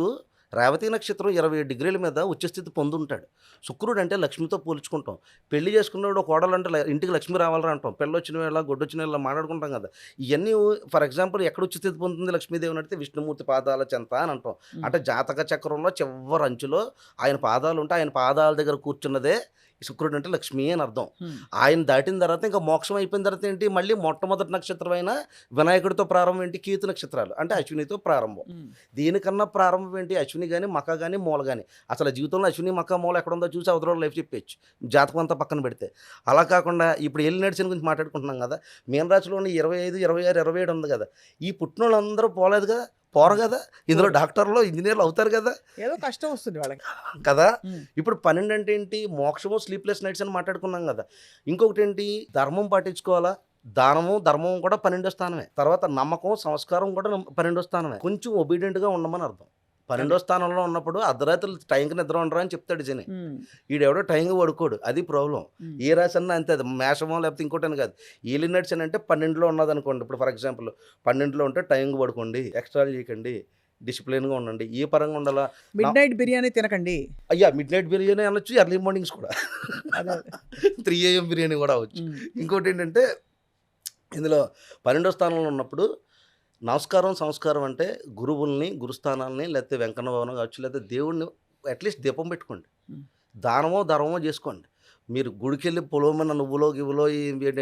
రేవతి నక్షత్రం 27 డిగ్రీల మీద ఉచ్చస్థితి పొందుంటాడు. శుక్రుడు అంటే లక్ష్మితో పోల్చుకుంటాం. పెళ్లి చేసుకున్నాడు కోడలు అంటే ఇంటికి లక్ష్మి రావాలని అంటాం. పెళ్ళొచ్చిన వేళ గొడ్డొచ్చిన వేళ మాట్లాడుకుంటాం కదా. ఇవన్నీ ఫర్ ఎగ్జాంపుల్ ఎక్కడ ఉచ్చస్థితి పొందుతుంది లక్ష్మీదేవి అంటే విష్ణుమూర్తి పాదాల చెంత అని అంటాం. అంటే జాతక చక్రంలో చివరి అంచులో ఆయన పాదాలు ఉంటే ఆయన పాదాల దగ్గర కూర్చున్నదే శుక్రుడు అంటే లక్ష్మి అని అర్థం. ఆయన దాటిన తర్వాత ఇంకా మోక్షం అయిపోయిన తర్వాత ఏంటి? మళ్ళీ మొట్టమొదటి నక్షత్రం అయినా వినాయకుడితో ప్రారంభం ఏంటి? కీతు నక్షత్రాలు అంటే అశ్వినితో ప్రారంభం. దీనికన్నా ప్రారంభం ఏంటి? అశ్విని కానీ మక కానీ మూల కానీ. అసలు జీవితంలో అశ్విని మక మూల ఎక్కడ ఉందో చూసి అవతల లైఫ్ చెప్పేయచ్చు, జాతకం అంతా పక్కన పెడితే. అలా కాకుండా ఇప్పుడు ఏలినాటి శని గురించి మాట్లాడుకుంటున్నాం కదా. మీనరాశిలోని 25 26 27 ఉంది కదా. ఈ పుట్టిన వాళ్ళందరూ పోలేదు కదా, పోరు కదా. ఇందులో డాక్టర్లు ఇంజనీర్లు అవుతారు కదా, ఏదో కష్టం వస్తుంది వాళ్ళకి కదా. ఇప్పుడు 12 అంటే ఏంటి? మోక్షము, స్లీప్లెస్ నైట్స్ అని మాట్లాడుకున్నాం కదా. ఇంకొకటి ఏంటి? ధర్మం పాటించుకోవాలా. దానము ధర్మం కూడా 12వ స్థానమే. తర్వాత నమ్మకం సంస్కారం కూడా 12వ స్థానమే. కొంచెం ఒబీడియంట్గా ఉండమని అర్థం. 12వ స్థానంలో ఉన్నప్పుడు అర్ధరాత్రులు టైంకి నిద్ర ఉండరా అని చెప్తాడు శని. ఈడెవడో టైంకి పడుకోడు, అది ప్రాబ్లం. ఏ రాశి అన్నా అంతే, అది మేషమో లేకపోతే ఇంకోటని కాదు. ఏలినాటి శని అంటే 12లో ఉన్నదనుకోండి. ఇప్పుడు ఫర్ ఎగ్జాంపుల్ 12లో ఉంటే టైంకి పడుకోండి, ఎక్స్ట్రా చేయకండి, డిసిప్లిన్గా ఉండండి. ఏ పరంగా ఉండాలా? మిడ్ నైట్ బిర్యానీ తినకండి. అయ్యా మిడ్ నైట్ బిర్యానీ అనొచ్చు, ఎర్లీ మార్నింగ్స్ కూడా 3 AM బిర్యానీ కూడా అవచ్చు. ఇంకోటి ఏంటంటే ఇందులో 12వ స్థానంలో ఉన్నప్పుడు నమస్కారం సంస్కారం అంటే గురువుల్ని, గురుస్థానాలని, లేకపోతే వెంకన్న భవనం కావచ్చు, లేకపోతే దేవుడిని అట్లీస్ట్ దీపం పెట్టుకోండి. దానమో ధర్మమో చేసుకోండి. మీరు గుడికెళ్ళి పొలవమన్న నువ్వులో గివ్వులో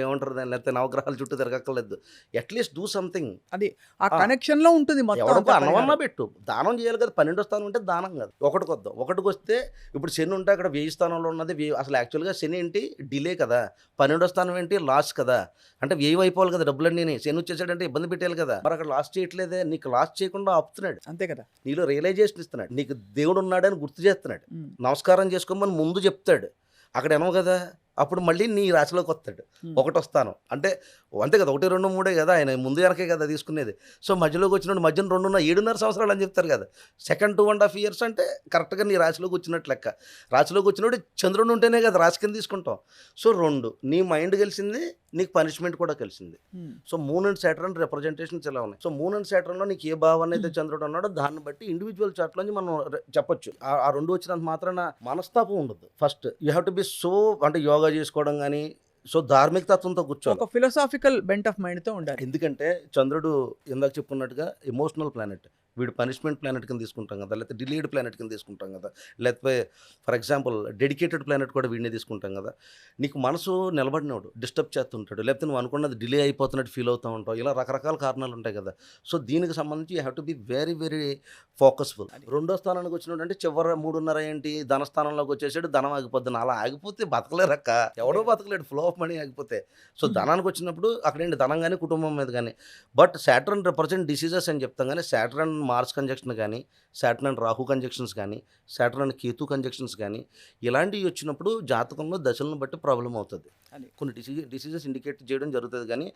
ఏమంటారు దాన్ని, లేకపోతే నవగ్రహాల చుట్టూ తిరగక్కర్లేదు. At least do something. అది ఆ ఆ. కనెక్షన్ లో ఉంటుంది మొత్తం ఎవరికో అంతా అన్నమన్నా పరిహారం. పెట్టు. దానం చేయాలి కదా. 12 స్థానం అంటే దానం కాదు. ఒకటికి వద్దాం. ఒకటికి వస్తే ఇప్పుడు శని ఉంటే అక్కడ 1000 స్థానంలో ఉన్నది అసలు యాక్చువల్గా శని ఏంటి డిలే కదా. 12 స్థానం ఏంటి లాస్ కదా. అంటే వ్యయం అయిపోవాలి కదా డబ్బులన్నీ. శని వచ్చేసాడంటే ఇబ్బంది పెట్టాలి కదా. మరి అక్కడ లాస్ చేయట్లేదే. నీకు లాస్ చేయకుండా ఆపుతున్నాడు. అంతే కదా. నీలో రియలైజేషన్ ఇస్తున్నాడు. నీకు దేవుడు ఉన్నాడని గుర్తు చేస్తున్నాడు. ఉమ్. నమస్కారం చేసుకోమని ముందు చెప్తాడు. అక్కడ ఏమో కదా. అప్పుడు మళ్ళీ నీ రాశిలోకి వస్తాడు. ఒకటో స్థానం అంటే అంతే కదా. 1, 2, 3 కదా. ఆయన ముందు వెనకే కదా తీసుకునేది. సో మధ్యలోకి వచ్చినప్పుడు మధ్యన 7.5 సంవత్సరాలు అని చెప్తారు కదా. సెకండ్ 2.5 ఇయర్స్ అంటే కరెక్ట్గా నీ రాశిలోకి వచ్చినట్లు లెక్క. రాశిలోకి వచ్చినప్పుడు చంద్రుడు ఉంటేనే కదా రాశి కింద తీసుకుంటాం. సో 2 నీ మైండ్ కలిసింది, నీకు పనిష్మెంట్ కూడా కలిసింది. So moon and Saturn representations ఇలా ఉన్నాయి. సో మూన్ అండ్ సాటర్న్లో నీకు ఏ భావాన్ని అయితే చంద్రుడు ఉన్నాడో దాన్ని బట్టి ఇండివిజువల్ చార్ట్లోంచి మనం చెప్పొచ్చు. ఆ 2 వచ్చినంత మాత్రాన మనస్తాపం ఉండదు. First you have to B so అంటే యోగా చేసుకోవడం కానీ సో ధార్మిక తత్వంతో కూర్చోవాలి. ఒక ఫిలాసాఫికల్ బెంట్ ఆఫ్ మైండ్ తో ఉండాలి. ఎందుకంటే చంద్రుడు ఇందాక చెప్పుకున్నట్టుగా ఎమోషనల్ ప్లానెట్. వీడు పనిష్మెంట్ ప్లానెట్ కింద తీసుకుంటాం కదా, లేకపోతే డిలీడ్ ప్లానెట్ కింద తీసుకుంటాం కదా, లేకపోతే ఫర్ ఎగ్జాంపుల్ డెడికేటెడ్ ప్లానెట్ కూడా వీడిని తీసుకుంటాం కదా. నీకు మనసు నిలబడినోడు డిస్టర్బ్ చేస్తుంటాడు, లేకపోతే నువ్వు అనుకున్నది డిలే అయిపోతున్నట్టు ఫీల్ అవుతూ ఉంటావు. ఇలా రకరకాల కారణాలు ఉంటాయి కదా. సో దీనికి సంబంధించి you have to be very very focusful. 2వ స్థానానికి వచ్చినాడు అంటే చివరి 3.5 ఏంటి ధనస్థానంలోకి వచ్చేసాడు. ధనం ఆగిపోద్ది. అలా ఆగిపోతే బతకలేరక్క. ఎవడో బతకలేడు ఫ్లో ఆఫ్ మనీ ఆగిపోతే. సో ధనానికి వచ్చినప్పుడు అక్కడేంటి ధనం కానీ కుటుంబం మీద కానీ. బట్ సాటర్న్ రిప్రజెంట్ డిసీజెస్ అని చెప్తాం కానీ సాటర్న్ మార్స్ కంజక్షన్ కానీ, సాటర్న్ అండ్ రాహు కంజక్షన్స్ కానీ, సాటర్న్ అండ్ కేతు కంజక్షన్స్ కానీ ఇలాంటివి వచ్చినప్పుడు జాతకంలో దశలను బట్టి ప్రాబ్లం అవుతుంది. కొన్ని డిసీజెస్ ఇండికేట్ చేయడం జరుగుతుంది. కానీ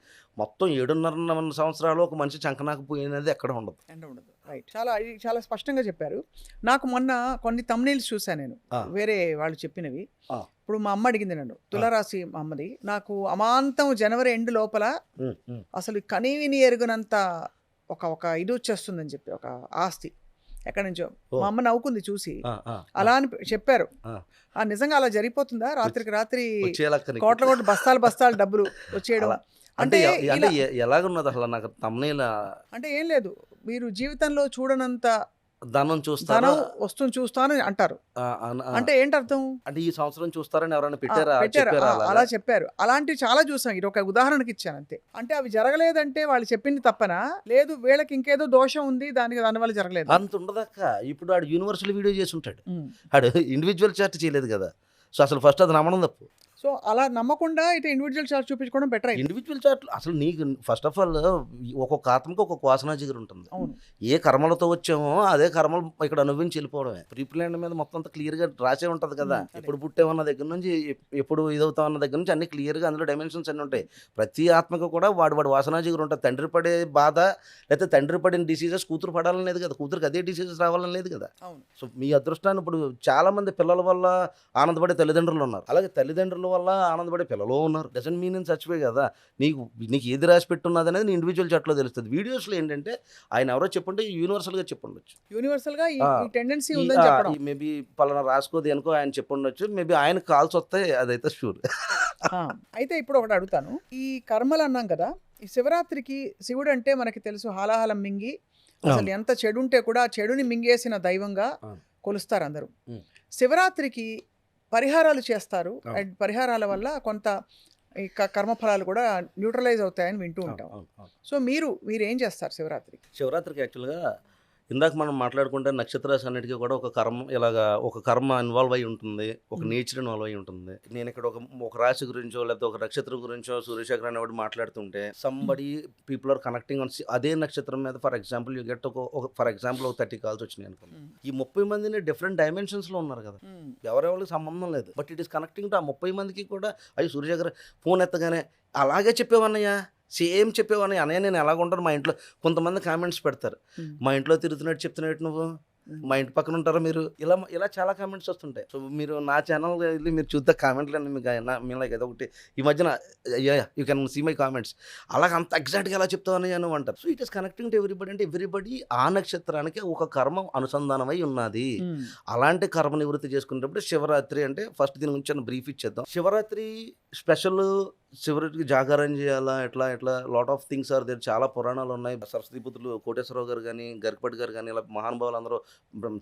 మొత్తం 7.5 సంవత్సరాలు ఒక మనిషి చంకనాకు పోయినది ఎక్కడ ఉండదు. రైట్. చాలా స్పష్టంగా చెప్పారు. నాకు మొన్న కొన్ని తమ్నైల్స్ చూసాను నేను, వేరే వాళ్ళు చెప్పినవి. ఇప్పుడు మా అమ్మ అడిగింది నన్ను, తులారాశి మా అమ్మది. నాకు అమాంతం జనవరి ఎండ్ లోపల అసలు కనీవిని ఎరుగునంత ఒక ఇది వచ్చేస్తుందని చెప్పి, ఒక ఆస్తి ఎక్కడి నుంచో. మా అమ్మ నవ్వుకుంది చూసి. అలా అని చెప్పారు. నిజంగా అలా జరిగిపోతుందా? రాత్రికి రాత్రి కోట్ల బస్తాలు డబ్బులు వచ్చేయడం అంటే ఎలాగున్నది అసలు నాకు తమ్నైల్ అంటే ఏం లేదు, మీరు జీవితంలో చూడనంత ధనం చూస్తాను చూస్తాను అంటారు. అంటే ఏంటి అర్థం? అంటే ఈ సంవత్సరం చూస్తారని ఎవరైనా పెట్టారా? అలా చెప్పారు. అలాంటివి చాలా చూసాం. ఇది ఒక ఉదాహరణకి ఇచ్చాను అంతే. అంటే అవి జరగలేదంటే వాళ్ళు చెప్పింది తప్పనా, లేదు వీళ్ళకి ఇంకేదో దోషం ఉంది దానివల్ల జరగలేదు అంత ఉండదక్క. ఇప్పుడు ఆడు యూనివర్సల్ వీడియో చేసి ఉంటాడు. ఆడు ఇండివిజువల్ చార్ట్ చేయలేదు కదా. సో అసలు ఫస్ట్ అది నమ్మడం తప్పు. సో అలా నమ్మకుండా అయితే ఇండివిజువల్ చార్ట్ చూపించుకోవడం బెటర్. ఇండివిజువల్ చార్ట్ అసలు నీకు ఫస్ట్ ఆఫ్ ఆల్ ఒక్కొక్క ఆత్మకి ఒక్కొక్క వాసనా జిగురు ఉంటుంది. అవును. ఏ కర్మలతో వచ్చామో అదే కర్మలు ఇక్కడ అనుభవించి వెళ్ళిపోవడమే. ప్రీ ప్లాన్ మీద మొత్తం అంతా క్లియర్గా రాసే ఉంటుంది కదా. ఎప్పుడు పుట్టేమన్న దగ్గర నుంచి ఎప్పుడు ఇదవుతామన్న దగ్గర నుంచి అన్ని క్లియర్గా అందులో డైమెన్షన్స్ అన్నీ ఉంటాయి. ప్రతి ఆత్మకు కూడా వాడి వాసనా జిగురు ఉంటుంది. తండ్రి పడే బాధ లేకపోతే తండ్రి పడిన డిసీజెస్ కూతురు పడాలని లేదు కదా, కూతురికి అదే డిసీజెస్ రావాలని లేదు కదా. సో మీ అదృష్టాన్ని ఇప్పుడు చాలా మంది పిల్లల వల్ల ఆనందపడే తల్లిదండ్రులు ఉన్నారు, అలాగే తల్లిదండ్రుల వల్ల ఆనందపడే పిల్లలు ఉన్నారు. Doesn't mean in such way కదా. నీకు ఏది రాసి పెట్టున్నది అనేది నీ ఇండివిజువల్ చాట్లో తెలుస్తుంది. వీడియోస్లో ఏంటంటే ఆయన ఎవరో చెప్పుంటే యూనివర్సల్గా చెప్పుండొచ్చు. యూనివర్సల్గా ఈ టెండెన్సీ ఉందని చెప్పడం. మేబీ పలానా రాసుకోది అనుకో ఆయన చెప్పుండొచ్చు. మేబీ ఆయన కాల్స్ వస్తాయి, అదైతే షూర్. అయితే ఇప్పుడు ఒకటి అడుగుతాను. ఈ కర్మలు అన్నాం కదా, ఈ శివరాత్రికి శివుడు అంటే మనకి తెలుసు హాలాహలం మింగి అసలు ఎంత చెడు ఉంటే కూడా చెడుని మింగేసిన దైవంగా కొలుస్తారు అందరూ. శివరాత్రికి పరిహారాలు చేస్తారు. అండ్ పరిహారాల వల్ల కొంత కర్మఫలాలు కూడా న్యూట్రలైజ్ అవుతాయని వింటూ ఉంటాం. సో మీరు ఏం చేస్తారు శివరాత్రికి? యాక్చువల్గా ఇందాక మనం మాట్లాడుకుంటే నక్షత్రాలు అన్నిటికీ కూడా ఒక కర్మ ఇన్వాల్వ్ అయి ఉంటుంది, ఒక నేచర్ ఇన్వాల్వ్ అయి ఉంటుంది. నేను ఇక్కడ ఒక రాశి గురించో లేకపోతే ఒక నక్షత్రం గురించో సూర్యశేఖర్ అనేవాడు మాట్లాడుతుంటే somebody people are connecting on అదే నక్షత్రం మీద. For example you get for example ఒక 30 కాల్స్ వచ్చినాయి అనుకోండి. ఈ 30 మందిని డిఫరెంట్ డైమెన్షన్స్లో ఉన్నారు కదా, ఎవరెవరికి సంబంధం లేదు. But it is connecting to ఆ 30 మందికి కూడా. అయ్యి సూర్యశేఖర్ ఫోన్ ఎత్తగానే అలాగే చెప్పేవన్నయ్యా, సేమ్ చెప్పేవాని అన్నయ్య నేను ఎలాగుంటాను. మా ఇంట్లో కొంతమంది కామెంట్స్ పెడతారు, మా ఇంట్లో తిరుగుతున్నట్టు చెప్తున్నట్టు నువ్వు, మా ఇంటి పక్కన ఉంటారా మీరు, ఇలా చాలా కామెంట్స్ వస్తుంటాయి. సో మీరు నా ఛానల్ వెళ్ళి మీరు చూద్దా కామెంట్లు అన్నీ మీకు ఏదో ఒకటి ఈ మధ్యన you can see my comments. అలాగ అంత ఎగ్జాక్ట్గా ఎలా చెప్తావని నువ్వు అంటారు. So it is connecting to everybody. అంటే ఎవ్రీబడి ఆ నక్షత్రానికి ఒక కర్మ అనుసంధానమై ఉన్నది. అలాంటి కర్మ నివృత్తి చేసుకునేటప్పుడు శివరాత్రి అంటే ఫస్ట్ దీని గురించి బ్రీఫ్ ఇచ్చేద్దాం. శివరాత్రి స్పెషల్ చివరికి జాగారం చేయాలా ఎట్లా ఎట్లా lot of things are there. చాలా పురాణాలు ఉన్నాయి. సరస్వతిపుత్రులు కోటేశ్వరరావు గారు కానీ, గరికపాటి గారు కానీ, ఇలా మహానుభావులు అందరూ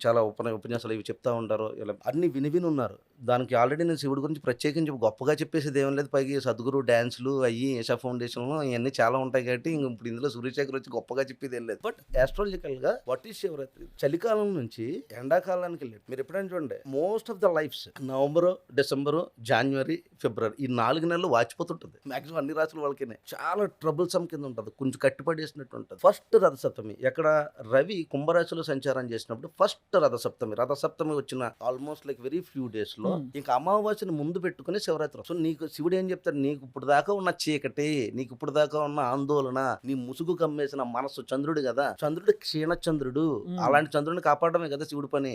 చాలా ఉపన్యాసాలు ఇవి చెప్తా ఉంటారు. ఇలా అన్ని విని ఉన్నారు. దానికి ఆల్రెడీ నేను శివుడి గురించి ప్రత్యేకించి గొప్పగా చెప్పేసేది ఏం లేదు. పైకి సద్గురు డ్యాన్స్లు అయ్యి ఏషా ఫౌండేషన్లో ఇవన్నీ చాలా ఉంటాయి కాబట్టి ఇప్పుడు ఇందులో సూర్యశేఖర్ వచ్చి గొప్పగా చెప్పేది ఏం లేదు. బట్ ఆస్ట్రాలజికల్ గా వాట్ ఈస్ శివరాత్రి? చలికాలం నుంచి ఎండాకాలానికి వెళ్ళి మీరు ఎప్పుడైనా చూడండి, most of the lifes November, December, జనవరి, ఫిబ్రవరి ఈ 4 నెలలు వాచిపోతుంటుంది. మాక్సిమం అన్ని రాసుల వాళ్ళకి చాలా ట్రబుల్సమ్ కింద ఉంటుంది, కొంచెం కట్టిపడేసినట్టు ఉంటుంది. ఫస్ట్ రథసప్తమి ఎక్కడ రవి కుంభరాశిలో సంచారం చేసినప్పుడు ఫస్ట్ రథసప్తమి వచ్చిన almost like very few days లో ఇంకా అమావాస్యను ముందు పెట్టుకుని శివరాత్రి. సో నీకు శివుడు ఏం చెప్తాడు, నీకు ఇప్పుడు దాకా ఉన్న చీకటి, నీకు ఇప్పుడు దాకా ఉన్న ఆందోళన, నీ ముసుగు కమ్మేసిన మనసు, చంద్రుడు కదా, చంద్రుడు క్షీణచంద్రుడు, అలాంటి చంద్రుడిని కాపాడమే కదా శివుడి పని.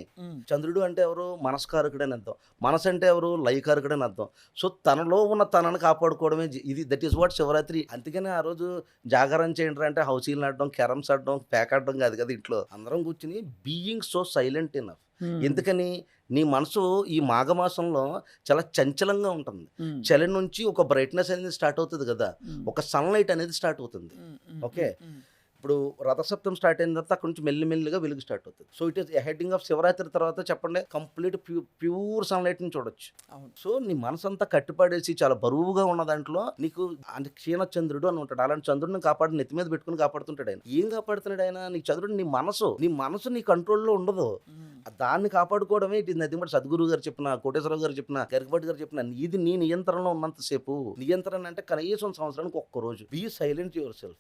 చంద్రుడు అంటే ఎవరు? మనస్కారకుడని అర్థం. మనసు అంటే ఎవరు? లయకారకుడని అర్థం. సో తనలో ఉన్న తనను కాపాడుకోవడమే ఇది, దట్ ఈస్ వాట్ శివరాత్రి. అందుకనే ఆ రోజు జాగరణ చేయండి అంటే హౌసీలు ఆడడం, క్యారమ్స్ ఆడడం, ప్యాక్ ఆడడం కాదు కదా, ఇంట్లో అందరం కూర్చుని బీయింగ్ సో సైలెంట్ ఇనఫ్. ఎందుకని? నీ మనసు ఈ మాఘమాసంలో చాలా చంచలంగా ఉంటుంది. చలి నుంచి ఒక బ్రైట్నెస్ అనేది స్టార్ట్ అవుతుంది కదా, ఒక సన్లైట్ అనేది స్టార్ట్ అవుతుంది. ఓకే, ఇప్పుడు రథసప్తం స్టార్ట్ అయిన తర్వాత అక్కడ నుంచి మెల్లిమెల్లిగా వెలుగు స్టార్ట్ అవుతుంది. So it is heading of Shivaratri తర్వాత చెప్పండి కంప్లీట్ ప్యూర్ సన్లైట్ ని చూడొచ్చు. సో నీ మనసు అంతా కట్టిపడేసి చాలా బరువుగా ఉన్న దాంట్లో నీకు అంటే క్షీణచంద్రుడు అని ఉంటాడు. అలాంటి చంద్రుడిని కాపాడి నెత్తి మీద పెట్టుకుని కాపాడుతుంటాడు ఆయన. ఏం కాపాడుతున్నాడు ఆయన? నీకు చంద్రుడు నీ మనసు నీ కంట్రోల్లో ఉండదు. దాన్ని కాపాడుకోవడమే it is nothing but Sadhguru గారు చెప్పిన, కోటేశ్వరరావు గారు చెప్పిన, గరికపాటి గారు చెప్పిన, ఇది నీ నియంత్రణలో ఉన్నంతసేపు. నియంత్రణ అంటే కనీసం సంవత్సరానికి ఒక్క రోజు బీ సైలెంట్ యువర్ సెల్ఫ్.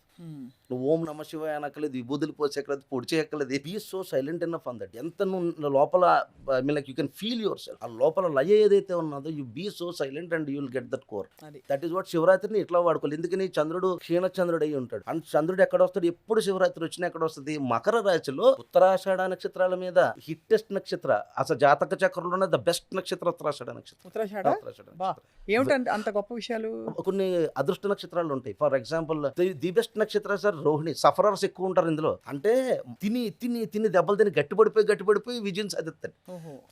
నువ్వు ఓం నమ శివాయ అనక్కలేదు, విభూతులు పోసేక్కలేదు, పొడి చేయక్కలేదు. Be so silent enough on that. ఎంత నువ్వు లోపల I mean like you can feel yourself. ఆ లోపల లయ ఏదైతే ఉన్నదో you be so silent and you will get that core. That is what శివరాత్రిని ఇట్లా వాడుకోవాలి. ఎందుకని? చంద్రుడు క్షీణచంద్రుడు అయి ఉంటాడు. అండ్ చంద్రుడు ఎక్కడ వస్తాడు? ఎప్పుడు శివరాత్రి వచ్చినా ఎక్కడ వస్తుంది? మకర రాశిలో ఉత్తరాషాఢ నక్షత్రాల మీద హిట్టెస్ట్ నక్షత్ర, అసలు జాతక చక్రంలోనే ద బెస్ట్ నక్షత్రం ఉత్తరాషాఢ నక్షత్రం. ఏమిటంటే అంత గొప్ప విషయాలు? కొన్ని అదృష్ట నక్షత్రాలు ఉంటాయి. ఫర్ ఎగ్జాంపుల్ ది బెస్ట్ నక్షత్రం సార్ రోహిణి. సఫరర్స్ ఎక్కువ ఉంటారు ఇందులో. అంటే తిని తిని తిని దెబ్బలు తిని గట్టిపడిపోయి విజయం సాధిస్తాడు.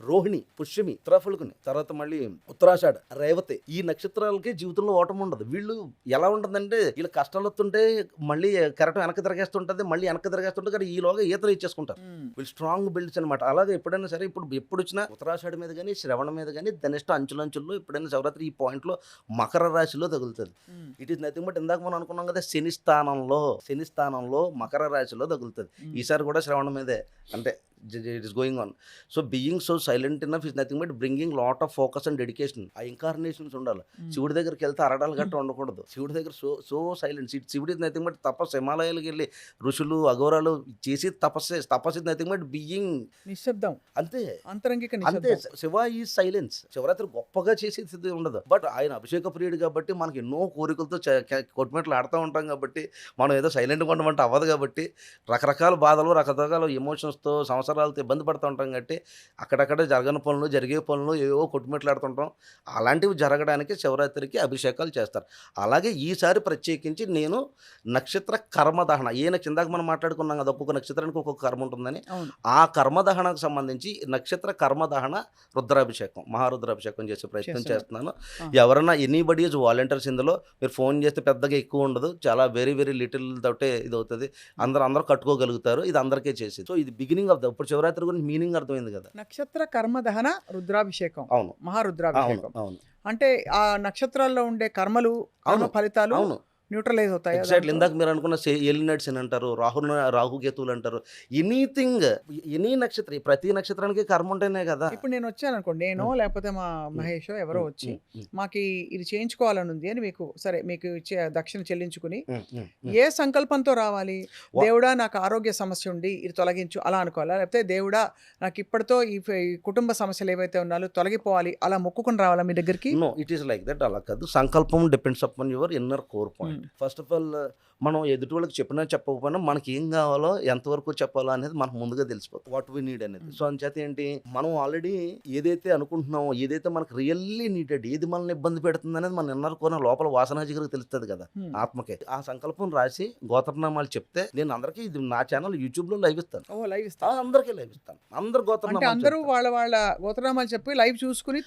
రోహిణి, పుష్యమి, ఉత్తరాఫుల్కుని, తర్వాత మళ్ళీ ఉత్తరాషాఢ, రేవతి, ఈ నక్షత్రాలకి జీవితంలో ఓటమి ఉండదు. వీళ్ళు ఎలా ఉంటుందంటే వీళ్ళు కష్టాలు వస్తుంటే మళ్ళీ కరెక్ట్ వెనక్కి తిరగేస్తుంటది, మళ్ళీ వెనక్కి తిరగేస్తుంటుంది, కానీ ఈలోగా ఈతలు ఇచ్చేసుకుంటారు. వీళ్ళు స్ట్రాంగ్ బిల్డ్స్ అనమాట. అలాగే ఎప్పుడైనా సరే ఎప్పుడు వచ్చినా ఉత్తరాషాఢ మీద కానీ, శ్రవణ మీద కానీ, ధనిష్ట అంచులంచుల్లో ఎప్పుడైనా శివరాత్రి ఈ పాయింట్ లో మకర రాశిలో తగులుతుంది. ఇట్ ఈస్ నథింగ్ బట్ ఇందాక మనం అనుకున్నాం కదా, శని స్థానంలో మకర రాశిలో తగులుతుంది. ఈసారి కూడా శ్రవణ మీదే, అంటే it is going on. So being so silent enough is nothing but bringing lot of focus and dedication. ఆ ఇంకార్నేషన్స్ ఉండాలి. శివుడి దగ్గరికి వెళ్తే అరడాలు గట్ట ఉండకూడదు. శివుడి దగ్గర సో సైలెంట్. శివుడి ఇస్ నథింగ్ బట్ తపస్సు. హిమాలయాలకు వెళ్ళి ఋషులు అఘోరాలు చేసి తపస్సు ఇస్ నథింగ్ బట్ బీయింగ్ నిశ్శబ్దం, అంతే, అంతరంగిక అంతే. శివ ఈ సైలెన్స్. శివరాత్రి గొప్పగా చేసేది ఉండదు. బట్ ఆయన అభిషేక ప్రియుడు కాబట్టి మనకి ఎన్నో కోరికలతో కొట్టుమెట్లు ఆడుతూ ఉంటాం కాబట్టి మనం ఏదో సైలెంట్గా ఉండమంటే అవ్వదు కాబట్టి రకరకాల బాధలు, రకరకాల ఎమోషన్స్తో సంవత్సరాలతో ఇబ్బంది పడుతూ ఉంటాం కాబట్టి అక్కడక్కడ జరగని పనులు, జరిగే పనులు ఏవో కొట్టుమెట్లాడుతుంటాం. అలాంటివి జరగడానికి శివరాత్రికి అభిషేకాలు చేస్తారు. అలాగే ఈసారి ప్రత్యేకించి నేను నక్షత్ర కర్మదహన, ఇందాక మనం మాట్లాడుకున్నాం కదా ఒక్కొక్క నక్షత్రానికి ఒక్కొక్క కర్మ ఉంటుందని, ఆ కర్మదహనకు సంబంధించి నక్షత్ర కర్మదహన రుద్రాభిషేకం, మహారుద్రాభిషేకం చేసే ప్రయత్నం చేస్తున్నాను. ఎవరైనా ఎనీబడి ఈజ్ వాలంటీర్స్. ఇందులో మీరు ఫోన్ చేస్తే పెద్దగా ఎక్కువ ఉండదు, చాలా వెరీ వెరీ లిటిల్ తోటే ఇది అవుతుంది. అందరూ కట్టుకోగలుగుతారు. ఇది అందరికీ చేసేది. సో ఇది బిగినింగ్ ఆఫ్ ద, ఇప్పుడు శివరాత్రి గురించి మీనింగ్ అర్థమైంది కదా. నక్షత్ర కర్మదహన రుద్రాభిషేకం. అవును, మహారుద్రాభిషేకం. అవును. అంటే ఆ నక్షత్రాల్లో ఉండే కర్మలు, ఫలితాలు న్యూట్రలైజ్ అవుతాయి. ఎగ్జాక్ట్లీ. ఇందాక మీరు అనుకున్న ఎలినట్స్ అని అంటారు, రాహుకేతువులు అంటారు. ఎనీథింగ్, ఎనీ నక్షత్రం, ప్రతి నక్షత్రానికి కర్మ ఉంటేనే కదా. ఇప్పుడు నేను వచ్చాను అనుకోండి, నేను లేకపోతే మా మహేష్ ఎవరో వచ్చి మాకు ఇది చేయించుకోవాలని ఉంది అని మీకు ఇచ్చే దక్షిణ చెల్లించుకుని ఏ సంకల్పంతో రావాలి? దేవుడా నాకు ఆరోగ్య సమస్య ఉండి ఇది తొలగించు అలా అనుకోవాలా? లేకపోతే దేవుడా నాకు ఇప్పటితో ఈ కుటుంబ సమస్యలు ఏవైతే ఉన్నాయో తొలగిపోవాలి అలా మొక్కుకుని రావాలా మీ దగ్గరికి? No, it is like that. అలా కాదు. సంకల్పం depends upon your inner core point. First of all మనం ఎదుటి వాళ్ళకి చెప్పినా చెప్పకపోయినా మనకి ఏం కావాలో, ఎంతవరకు చెప్పాలో అనేది మనకు ముందుగా తెలిసిపోతుంది, వాట్ వీ నీడ్ అనేది. సో అంచేత ఏంటి, మనం ఆల్రెడీ ఏదైతే అనుకుంటున్నామో, ఏదైతే మనకు రియల్లీ నీడెడ్, ఏది మనల్ని ఇబ్బంది పెడుతుంది అనేది మన ఇన్నర్ కోర్ లోపల వాసనాజిగరికి తెలుస్తుంది కదా, ఆత్మకే. ఆ సంకల్పం రాసి గోత్రనామాలు చెప్తే నేను అందరికీ, ఇది నా ఛానల్ యూట్యూబ్ లో లైవ్ ఇస్తాను. అందరికీ లైవ్ ఇస్తాను. అందరు గోత్రనామాలు, అందరూ వాళ్ళ గోత్రనామాలు చెప్పి లైవ్ చూసుకుని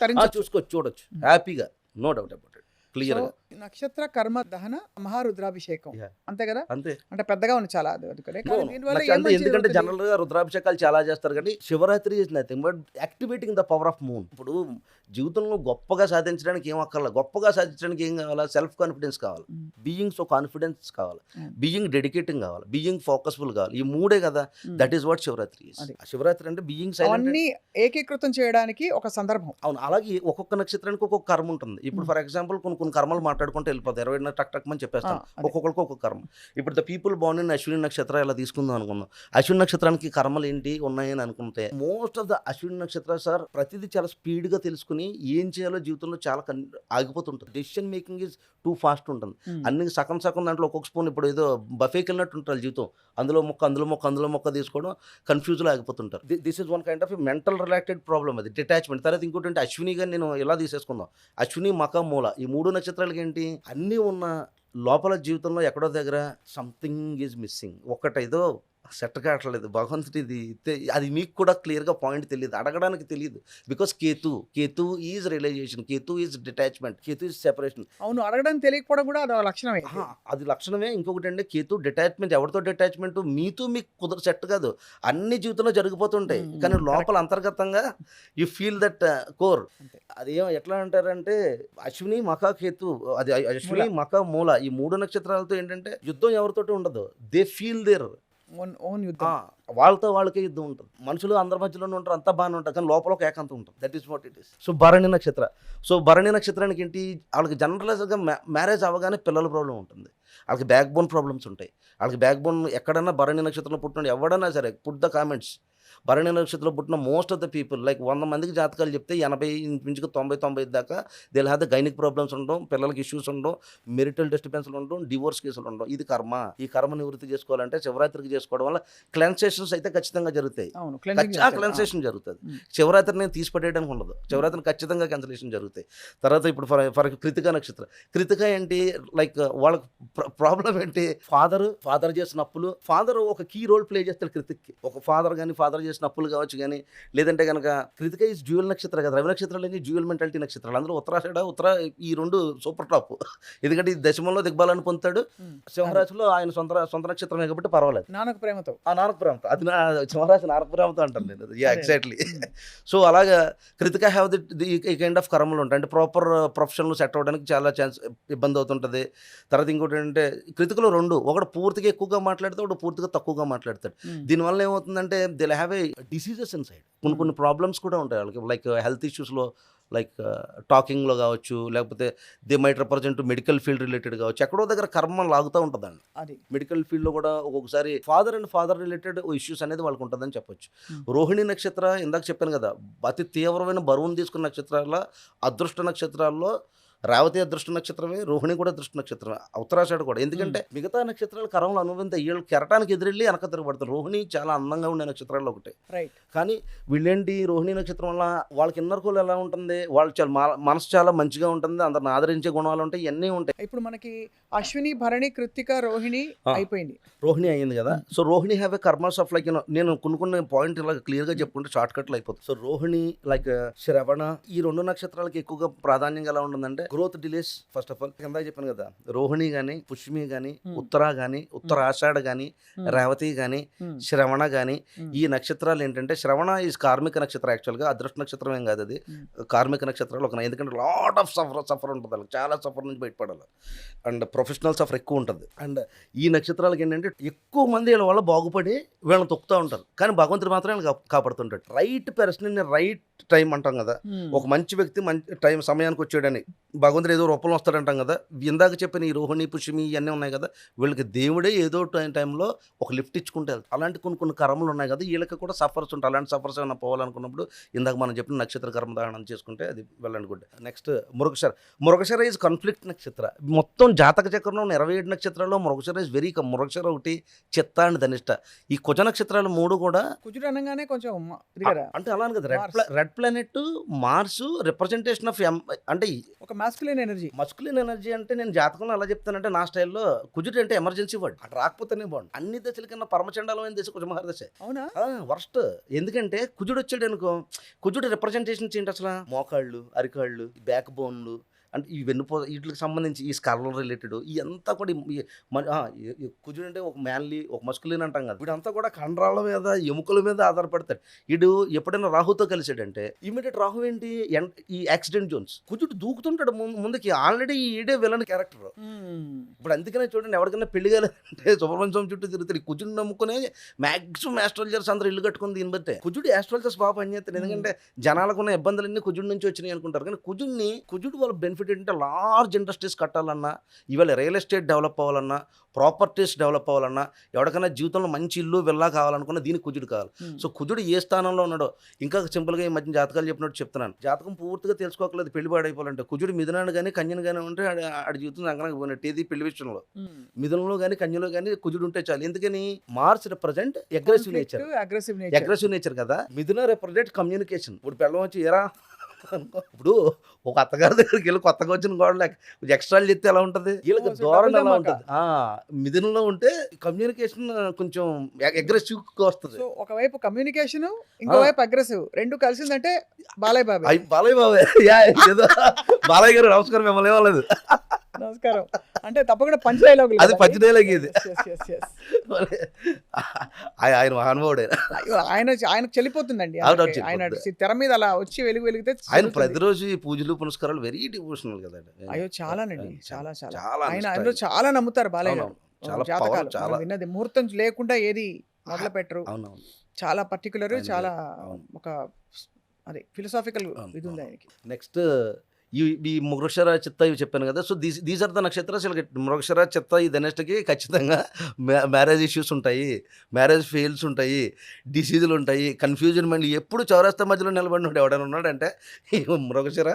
చూడొచ్చు హ్యాపీగా. No doubt about it. Clear గా. నక్షత్ర కర్మ దహన మహారుద్రాభిషేకం Yeah. అంతే కదా, అంతే. అంటే పెద్దగా ఉంది చాలా అది అందుకనే. No, కానీ దీనివల్ల నాకు ఏం అంతే. మంచి ఎందుకంటే జరుగుతుంది? జనరల్ గా రుద్రాభిషేకాలు చాలా చేస్తారు కానీ Shivaratri is nothing but activating the power of moon. ఇప్పుడు జీవితంలో గొప్పగా సాధించడానికి ఏం అక్కర్లా, గొప్పగా సాధించడానికి ఏం కావాలా? సెల్ఫ్ కాన్ఫిడెన్స్ కావాలి, బీయింగ్ సో కాన్ఫిడెన్స్ కావాలి, బీయింగ్ డెడికేటింగ్ కావాలి, బీయింగ్ ఫోకస్ఫుల్ కావాలి. ఈ మూడే కదా, that is what Shivaratri is. అది. శివరాత్రి అంటే బీయింగ్ సైలెంట్. అవన్నీ ఏకీకృతం చేయడానికి ఒక సందర్భం. అవును, అలాగే ఒక్కొక్క నక్షత్రానికి ఒక్కొక్క కర్మ ఉంటుంది. ఇప్పుడు ఫర్ ఎగ్జాంపుల్ కొన్ని కర్మలు మాట్లాడుకుంటే వెళ్ళిపోతాయి, 20 టక్ టక్ అని చెప్పేస్తాను. అదే. ఒక్కొక్కరికి ఒక్కొక్క కర్మ. ఇప్పుడు the people born in Ashwini నక్షత్రం ఇలా తీసుకుందాం అనుకుందాం. అశ్విని నక్షత్రానికి కర్మలు ఏంటి ఉన్నాయని అనుకుంటే మోస్ట్ ఆఫ్ ద అశ్విని నక్షత్ర సార్ ప్రతిదీ చాలా స్పీడ్ గా తెలుసుకుని ఏం చేయాలో జీవితంలో చాలా ఆగిపోతుంటుంది. Decision making is too fast ఉంటుంది. అన్ని సగం సగం దాంట్లో ఒక్కొక్క స్పూన్ ఇప్పుడు ఏదో బఫేకి వెళ్ళినట్టు ఉంటుంది జీవితం. అందులో మొక్క తీసుకోవడం కన్ఫ్యూజ్ లో ఆగిపోతుంటారు. This is one kind of mental related problem, అది డిటాచ్మెంట్. తర్వాత ఇంకోటి అంటే అశ్విని గాని నేను ఎలా తీసేసుకుందాం, అశ్విని మక మూల ఈ 3 నక్షత్రాలకి ఏంటి అన్నీ ఉన్న లోపల జీవితంలో ఎక్కడో దగ్గర సంథింగ్ ఈజ్ మిస్సింగ్. ఒకటేదో సెట్ కావట్లేదు భగవంతుడిది. అది మీకు కూడా క్లియర్గా పాయింట్ తెలియదు, అడగడానికి తెలియదు. Because Ketu is realisation, Ketu is detachment, Ketu is separation. అవును, అడగడానికి తెలియకపోవడం కూడా అది లక్షణమే. అది లక్షణమే. ఇంకొకటి అంటే కేతు డిటాచ్మెంట్. ఎవరితో డిటాచ్మెంట్? మీతో మీకు సెట్ కాదు, అన్ని జీవితంలో జరిగిపోతుంటాయి కానీ లోపల అంతర్గతంగా యూ ఫీల్ దట్ కోర్. అదేం ఎట్లా అంటారంటే అశ్విని మక కేతు, అది అశ్విని మక మూల ఈ 3 నక్షత్రాలతో ఏంటంటే యుద్ధం ఎవరితోటి ఉండదు. దే ఫీల్ దేర్ ఓన్ యుద్ధం. వాళ్ళతో వాళ్ళకే యుద్ధం ఉంటుంది. మనుషులు అందరి మధ్యలోనే ఉంటారు, అంతా బాగానే ఉంటారు కానీ లోపల ఒక ఏకాంతం ఉంటుంది. That is what it is. So Bharani నక్షత్ర. సో భరణి నక్షత్రానికి ఏంటి, వాళ్ళకి జనరల్గా మ్యారేజ్ అవ్వగానే పిల్లల ప్రాబ్లం ఉంటుంది, వాళ్ళకి బ్యాక్ బోన్ ప్రాబ్లమ్స్ ఉంటాయి. వాళ్ళకి బ్యాక్ బోన్ ఎక్కడన్నా భరణి నక్షత్రంలో పుట్టిన ఎవడన్నా సరే పుట్ ద కామెంట్స్. భరణి నక్షత్రంలో పుట్టిన most of the people like 100 మందికి జాతకాలు చెప్తే 80 నుంచి 90 దాకా they will have the gynaec problems ఉండడం, పిల్లలకి ఇష్యూస్ ఉండడం, మెరిటల్ డిస్టర్బెన్స్లు ఉండడం, డివోర్స్ కేసులు ఉండడం. ఇది కర్మ. ఈ కర్మ నివృత్తి చేసుకోవాలంటే శివరాత్రికి చేసుకోవడం వల్ల క్లెన్సేషన్స్ అయితే ఖచ్చితంగా జరుగుతాయి. క్లెన్సేషన్ జరుగుతుంది. శివరాత్రి నేను తీసి పట్టేయడానికి ఉండదు, శివరాత్రిని ఖచ్చితంగా క్యాన్సలేషన్ జరుగుతాయి. తర్వాత ఇప్పుడు ఫర్ కృతికా నక్షత్రం. కృతిక ఏంటి, లైక్ వాళ్ళకి ప్రాబ్లం ఏంటి, ఫాదర్ చేసిన అప్పులు. ఫాదర్ ఒక కీ రోల్ ప్లే చేస్తాడు కృతిక్కి. ఒక ఫాదర్ చేసిన అప్పులు కావచ్చు కానీ, లేదంటే కనుక కృతిక ఈజ్ డ్యూయల్ నక్షత్రం కదా. రవి నక్షత్రాలు డ్యూయల్ మెంటాలిటీ నక్షత్రాలు. అందులో ఉత్తరాషాఢ ఈ 2 సూపర్ టాప్. ఎందుకంటే ఈ దశమంలో దిగ్బాలను పొందుతాడు, సింహరాశిలో ఆయన సొంత నక్షత్రమే కాబట్టి పర్వాలేదు. నానక ప్రేమతో అది సింహరాశి నారక ప్రేమతో అంటాను నేను. ఎగ్జాక్ట్లీ. సో అలాగా కృతిక హ్యావ్ ఈ కైండ్ ఆఫ్ కర్మలు ఉంటాయి. అంటే ప్రాపర్ ప్రొఫెషన్లో సెట్ అవ్వడానికి చాలా ఇబ్బంది అవుతుంటుంది. తర్వాత ఇంకోటి ఏంటంటే కృతికలో 2, ఒకటి పూర్తిగా ఎక్కువగా మాట్లాడితే ఒకటి పూర్తిగా తక్కువగా మాట్లాడతాడు. దీనివల్ల ఏమవుతుందంటే they have a diseases in side. కొన్ని ప్రాబ్లమ్స్ కూడా ఉంటాయి వాళ్ళకి, లైక్ హెల్త్ ఇష్యూస్లో, లైక్ టాకింగ్లో కావచ్చు, లేకపోతే they might represent medical field related కావచ్చు. ఎక్కడో దగ్గర కర్మ లాగుతూ ఉంటుందండి. అది మెడికల్ ఫీల్డ్లో కూడా ఒక్కొక్కసారి ఫాదర్ రిలేటెడ్ ఇష్యూస్ అనేది వాళ్ళకి ఉంటుందని చెప్పొచ్చు. రోహిణి నక్షత్ర ఇందాక చెప్పాను కదా, అతి తీవ్రమైన బరువును తీసుకున్న నక్షత్రాల అదృష్ట నక్షత్రాల్లో రేవతి అదృష్ట నక్షత్రమే, రోహిణి కూడా అదృష్ట నక్షత్రమే, ఉత్తరాషాఢ కూడా. ఎందుకంటే మిగతా నక్షత్రాలు కర్మలు అనుభవించే వీళ్ళు కెరటానికి ఎదురెళ్ళి వెనక తిరగబడతారు. రోహిణి చాలా అందంగా ఉండే నక్షత్రాల్లో ఒకటి. కానీ వీళ్ళేంటి, రోహిణి నక్షత్రం వల్ల వాళ్ళకి ఇన్నర్ కోల్ ఎలా ఉంటుంది, వాళ్ళు చాలా మనసు చాలా మంచిగా ఉంటుంది, అందరిని ఆదరించే గుణాలు ఉంటాయి, ఇవన్నీ ఉంటాయి. ఇప్పుడు మనకి అశ్విని భరణి కృత్తిక రోహిణి అయిపోయింది, రోహిణి అయ్యింది కదా. So Rohini have a karmas of like నేను కొన్ని పాయింట్ ఇలా క్లియర్ గా చెప్పుకుంటే షార్ట్ కట్లు అయిపోతుంది. సో రోహిణి, లైక్ శ్రవణ, ఈ 2 నక్షత్రాలకి ఎక్కువగా ప్రాధాన్యంగా ఎలా ఉంటుందంటే growth delays. First of all కింద చెప్పాను కదా, రోహిణి గాని, పుష్మి గాని, ఉత్తరా గాని, ఉత్తరాషాఢ గాని, రేవతి గాని, శ్రవణ గాని, ఈ నక్షత్రాలు ఏంటంటే శ్రవణ ఈజ్ కార్మిక నక్షత్రం. యాక్చువల్గా అదృష్ట నక్షత్రం ఏం కాదు, అది కార్మిక నక్షత్రాలు ఒక. ఎందుకంటే లాట్ ఆఫ్ సఫర్ ఉంటుంది వాళ్ళకి, చాలా సఫర్ నుంచి బయటపడాలి, అండ్ ప్రొఫెషనల్ సఫర్ ఎక్కువ ఉంటుంది. అండ్ ఈ నక్షత్రాలకి ఏంటంటే ఎక్కువ మంది వీళ్ళ వల్ల బాగుపడి వీళ్ళని తొక్కుతూ ఉంటారు, కానీ భగవంతుడు మాత్రం కాపాడుతుంటాడు. రైట్ పర్సన్ రైట్ టైం అంటాం కదా, ఒక మంచి వ్యక్తి మంచి టైం సమయానికి వచ్చాడని భగవంతుడు ఏదో రూపంలో వస్తాడంటాం కదా. ఇందాక చెప్పిన ఈ రోహిణి, పుష్మి ఇవన్నీ ఉన్నాయి కదా, వీళ్ళకి దేవుడే ఏదో టైంలో ఒక లిఫ్ట్ ఇచ్చుకుంటే అలాంటి కొన్ని కర్మలు ఉన్నాయి కదా, వీళ్ళకి కూడా సఫర్స్ ఉంటాయి. అలాంటి సఫర్స్ ఏమైనా పోవాలనుకున్నప్పుడు ఇందాక మనం చెప్పిన నక్షత్ర కర్మ దానం చేసుకుంటే అది వెళ్ళండి good. Next Mrigashira is conflict నక్షత్ర. మొత్తం జాతక చక్రంలో 27 నక్షత్రాల్లో మృగశిర ఈజ్ వెరీ మృగశిర ఒకటి, చిత్త అండ్ ధనిష్ట. ఈ కుజ నక్షత్రాలు 3 కూడా కుజుడు అనగానే కొంచెం అంటే అలానే కదా, red planet Mars representation of అంటే ఒక మాస్కులిన్ ఎనర్జీ. అంటే నేను జాతకంలో ఎలా చెప్తానంటే నా స్టైల్లో కుజుడు అంటే ఎమర్జెన్సీ వర్డ్, అటు రాకపోతేనే బాగుండు. అన్ని దశల కన్నా పరమచండాలమైన దశ కుజమహర్దశ. అవునా? వర్స్ట్. ఎందుకంటే కుజుడు వచ్చాడు అనుకో, కుజుడు రిప్రజెంటేషన్స్ ఏంటి అసలు, మోకాళ్ళు, అరికాళ్ళు, బ్యాక్ బోన్లు, అంటే ఈ వెన్నుపూస వీటికి సంబంధించి ఈ స్కర్ల్ రిలేటెడ్ ఇదంతా కూడా కుజుడు అంటే ఒక మ్యాన్లీ ఒక మస్కులిన్ అంటాం కదా, వీడంతా కూడా కండరాల మీద ఎముకల మీద ఆధారపడతాడు. వీడు ఎప్పుడైనా రాహుతో కలిసాడంటే ఇమీడియట్ రాహు ఏంటి ఈ యాక్సిడెంట్ జోన్స్, కుజుడు దూకుతుంటాడు ముందుకి. ఆల్రెడీ ఈడే విలన్ క్యారెక్టర్. ఇప్పుడు అందుకనే చూడండి, ఎవరికైనా పెళ్లి కాలేదంటే సుబ్రహ్మణ్యం స్వామి చుట్టూ తిరుగుతాడు. కుజుడు నమ్ముకునే మాక్సిమం ఆస్ట్రాలజర్స్ అందరూ ఇల్లు కట్టుకుని దీన్ని బట్టే. కుజుడు ఆస్ట్రాలజర్స్ బాగా పనిచేస్తాడు, ఎందుకంటే జనాలకు ఉన్న ఇబ్బందులన్నీ కుజుడు నుంచి వచ్చినాయి అనుకుంటారు. కానీ కుజుడు వాళ్ళ బెనిఫిట్ ఏంటంటే లార్జ్ ఇండస్ట్రీస్ కట్టాలన్నా, ఇవాళ రియల్ ఎస్టేట్ డెవలప్ అవ్వాలన్నా, ప్రాపర్టీస్ డెవలప్ అవ్వాలన్నా, ఎవరికైనా జీవితంలో మంచి ఇల్లు వెళ్ళా కావాలనుకున్నా దీనికి కుజుడు కావాలి. సో కుజుడు ఏ స్థానంలో ఉన్నాడో ఇంకా సింపుల్గా ఈ మధ్య జాతకాలు చెప్పినట్టు చెప్తున్నాను. జాతకం పూర్తిగా తెలుసుకోకలేదు పెళ్లి పాడైపోవాలంటే. కుజుడు మిథునాన్ని కానీ కన్యను కానీ ఉంటే ఆడి జీవితం అంగనకు పోయినట్టు. ఏది పెళ్లి విషయంలో మిథునంలో కానీ కన్యలో కానీ కుజుడు ఉంటే చాలు. ఎందుకని మార్స్ రిప్రజెంట్ అగ్రెసివ్ నేచర్ కదా, మిథున రిప్రజెంట్ కమ్యూనికేషన్. ఇప్పుడు పెళ్ళం వచ్చి ఏరా ఇప్పుడు ఒక అత్తగారి దగ్గరికి వెళ్ళి కొత్తగా వచ్చిన గోడలు ఎక్స్ట్రాలు చెప్తే ఎలా ఉంటుంది, వీళ్ళకి ధోరణి ఎలా ఉంటుంది. మిథునంలో ఉంటే కమ్యూనికేషన్ కొంచెం అగ్రెసివ్ వస్తుంది. ఒకవైపు కమ్యూనికేషన్, ఇంకోవైపు అగ్రెసివ్, రెండు కలిసిందంటే బాలయ్య బాబాయ్. ఏదో బాలయ్య గారు నమస్కారం, మిమ్మల్ని ఏమలేదు. నమస్కారం అంటే తప్పకుండా పంచ్ డైలాగ్, అది పంచ్ డైలాగ్. ఇది ఆయన మహానుభావుడే. ఆయనకు చెల్లిపోతుందండి. ఆయన తెర మీద అలా వచ్చి వెలిగితే ఆయన ప్రతిరోజు ఈ పూజలు పునస్కారాలు వెరీ డివోషనల్ కదండి. అయ్యో చాలానండి, చాలా ఆయన అందులో చాలా నమ్ముతారు బాలయ్య గారు. జాతకాలు విన్నది ముహూర్తం లేకుండా ఏది మొదలు పెట్టరు. చాలా పర్టికులర్, చాలా ఒక అదే ఫిలసాఫికల్ ఇది ఉంది ఆయనకి. నెక్స్ట్ ఈ మృగశిర చిత్త ఇవి చెప్పాను కదా. So these are the nakshatras. Mrigashira Chitta ఈ ధనిష్టకి ఖచ్చితంగా మ్యారేజ్ ఇష్యూస్ ఉంటాయి, మ్యారేజ్ ఫెయిల్స్ ఉంటాయి, డిసీజులు ఉంటాయి, కన్ఫ్యూజన్ మైండ్. ఎప్పుడు చౌరస్తా మధ్యలో నిలబడినాడు ఎవడైనా ఉన్నాడంటే ఈ మృగశిర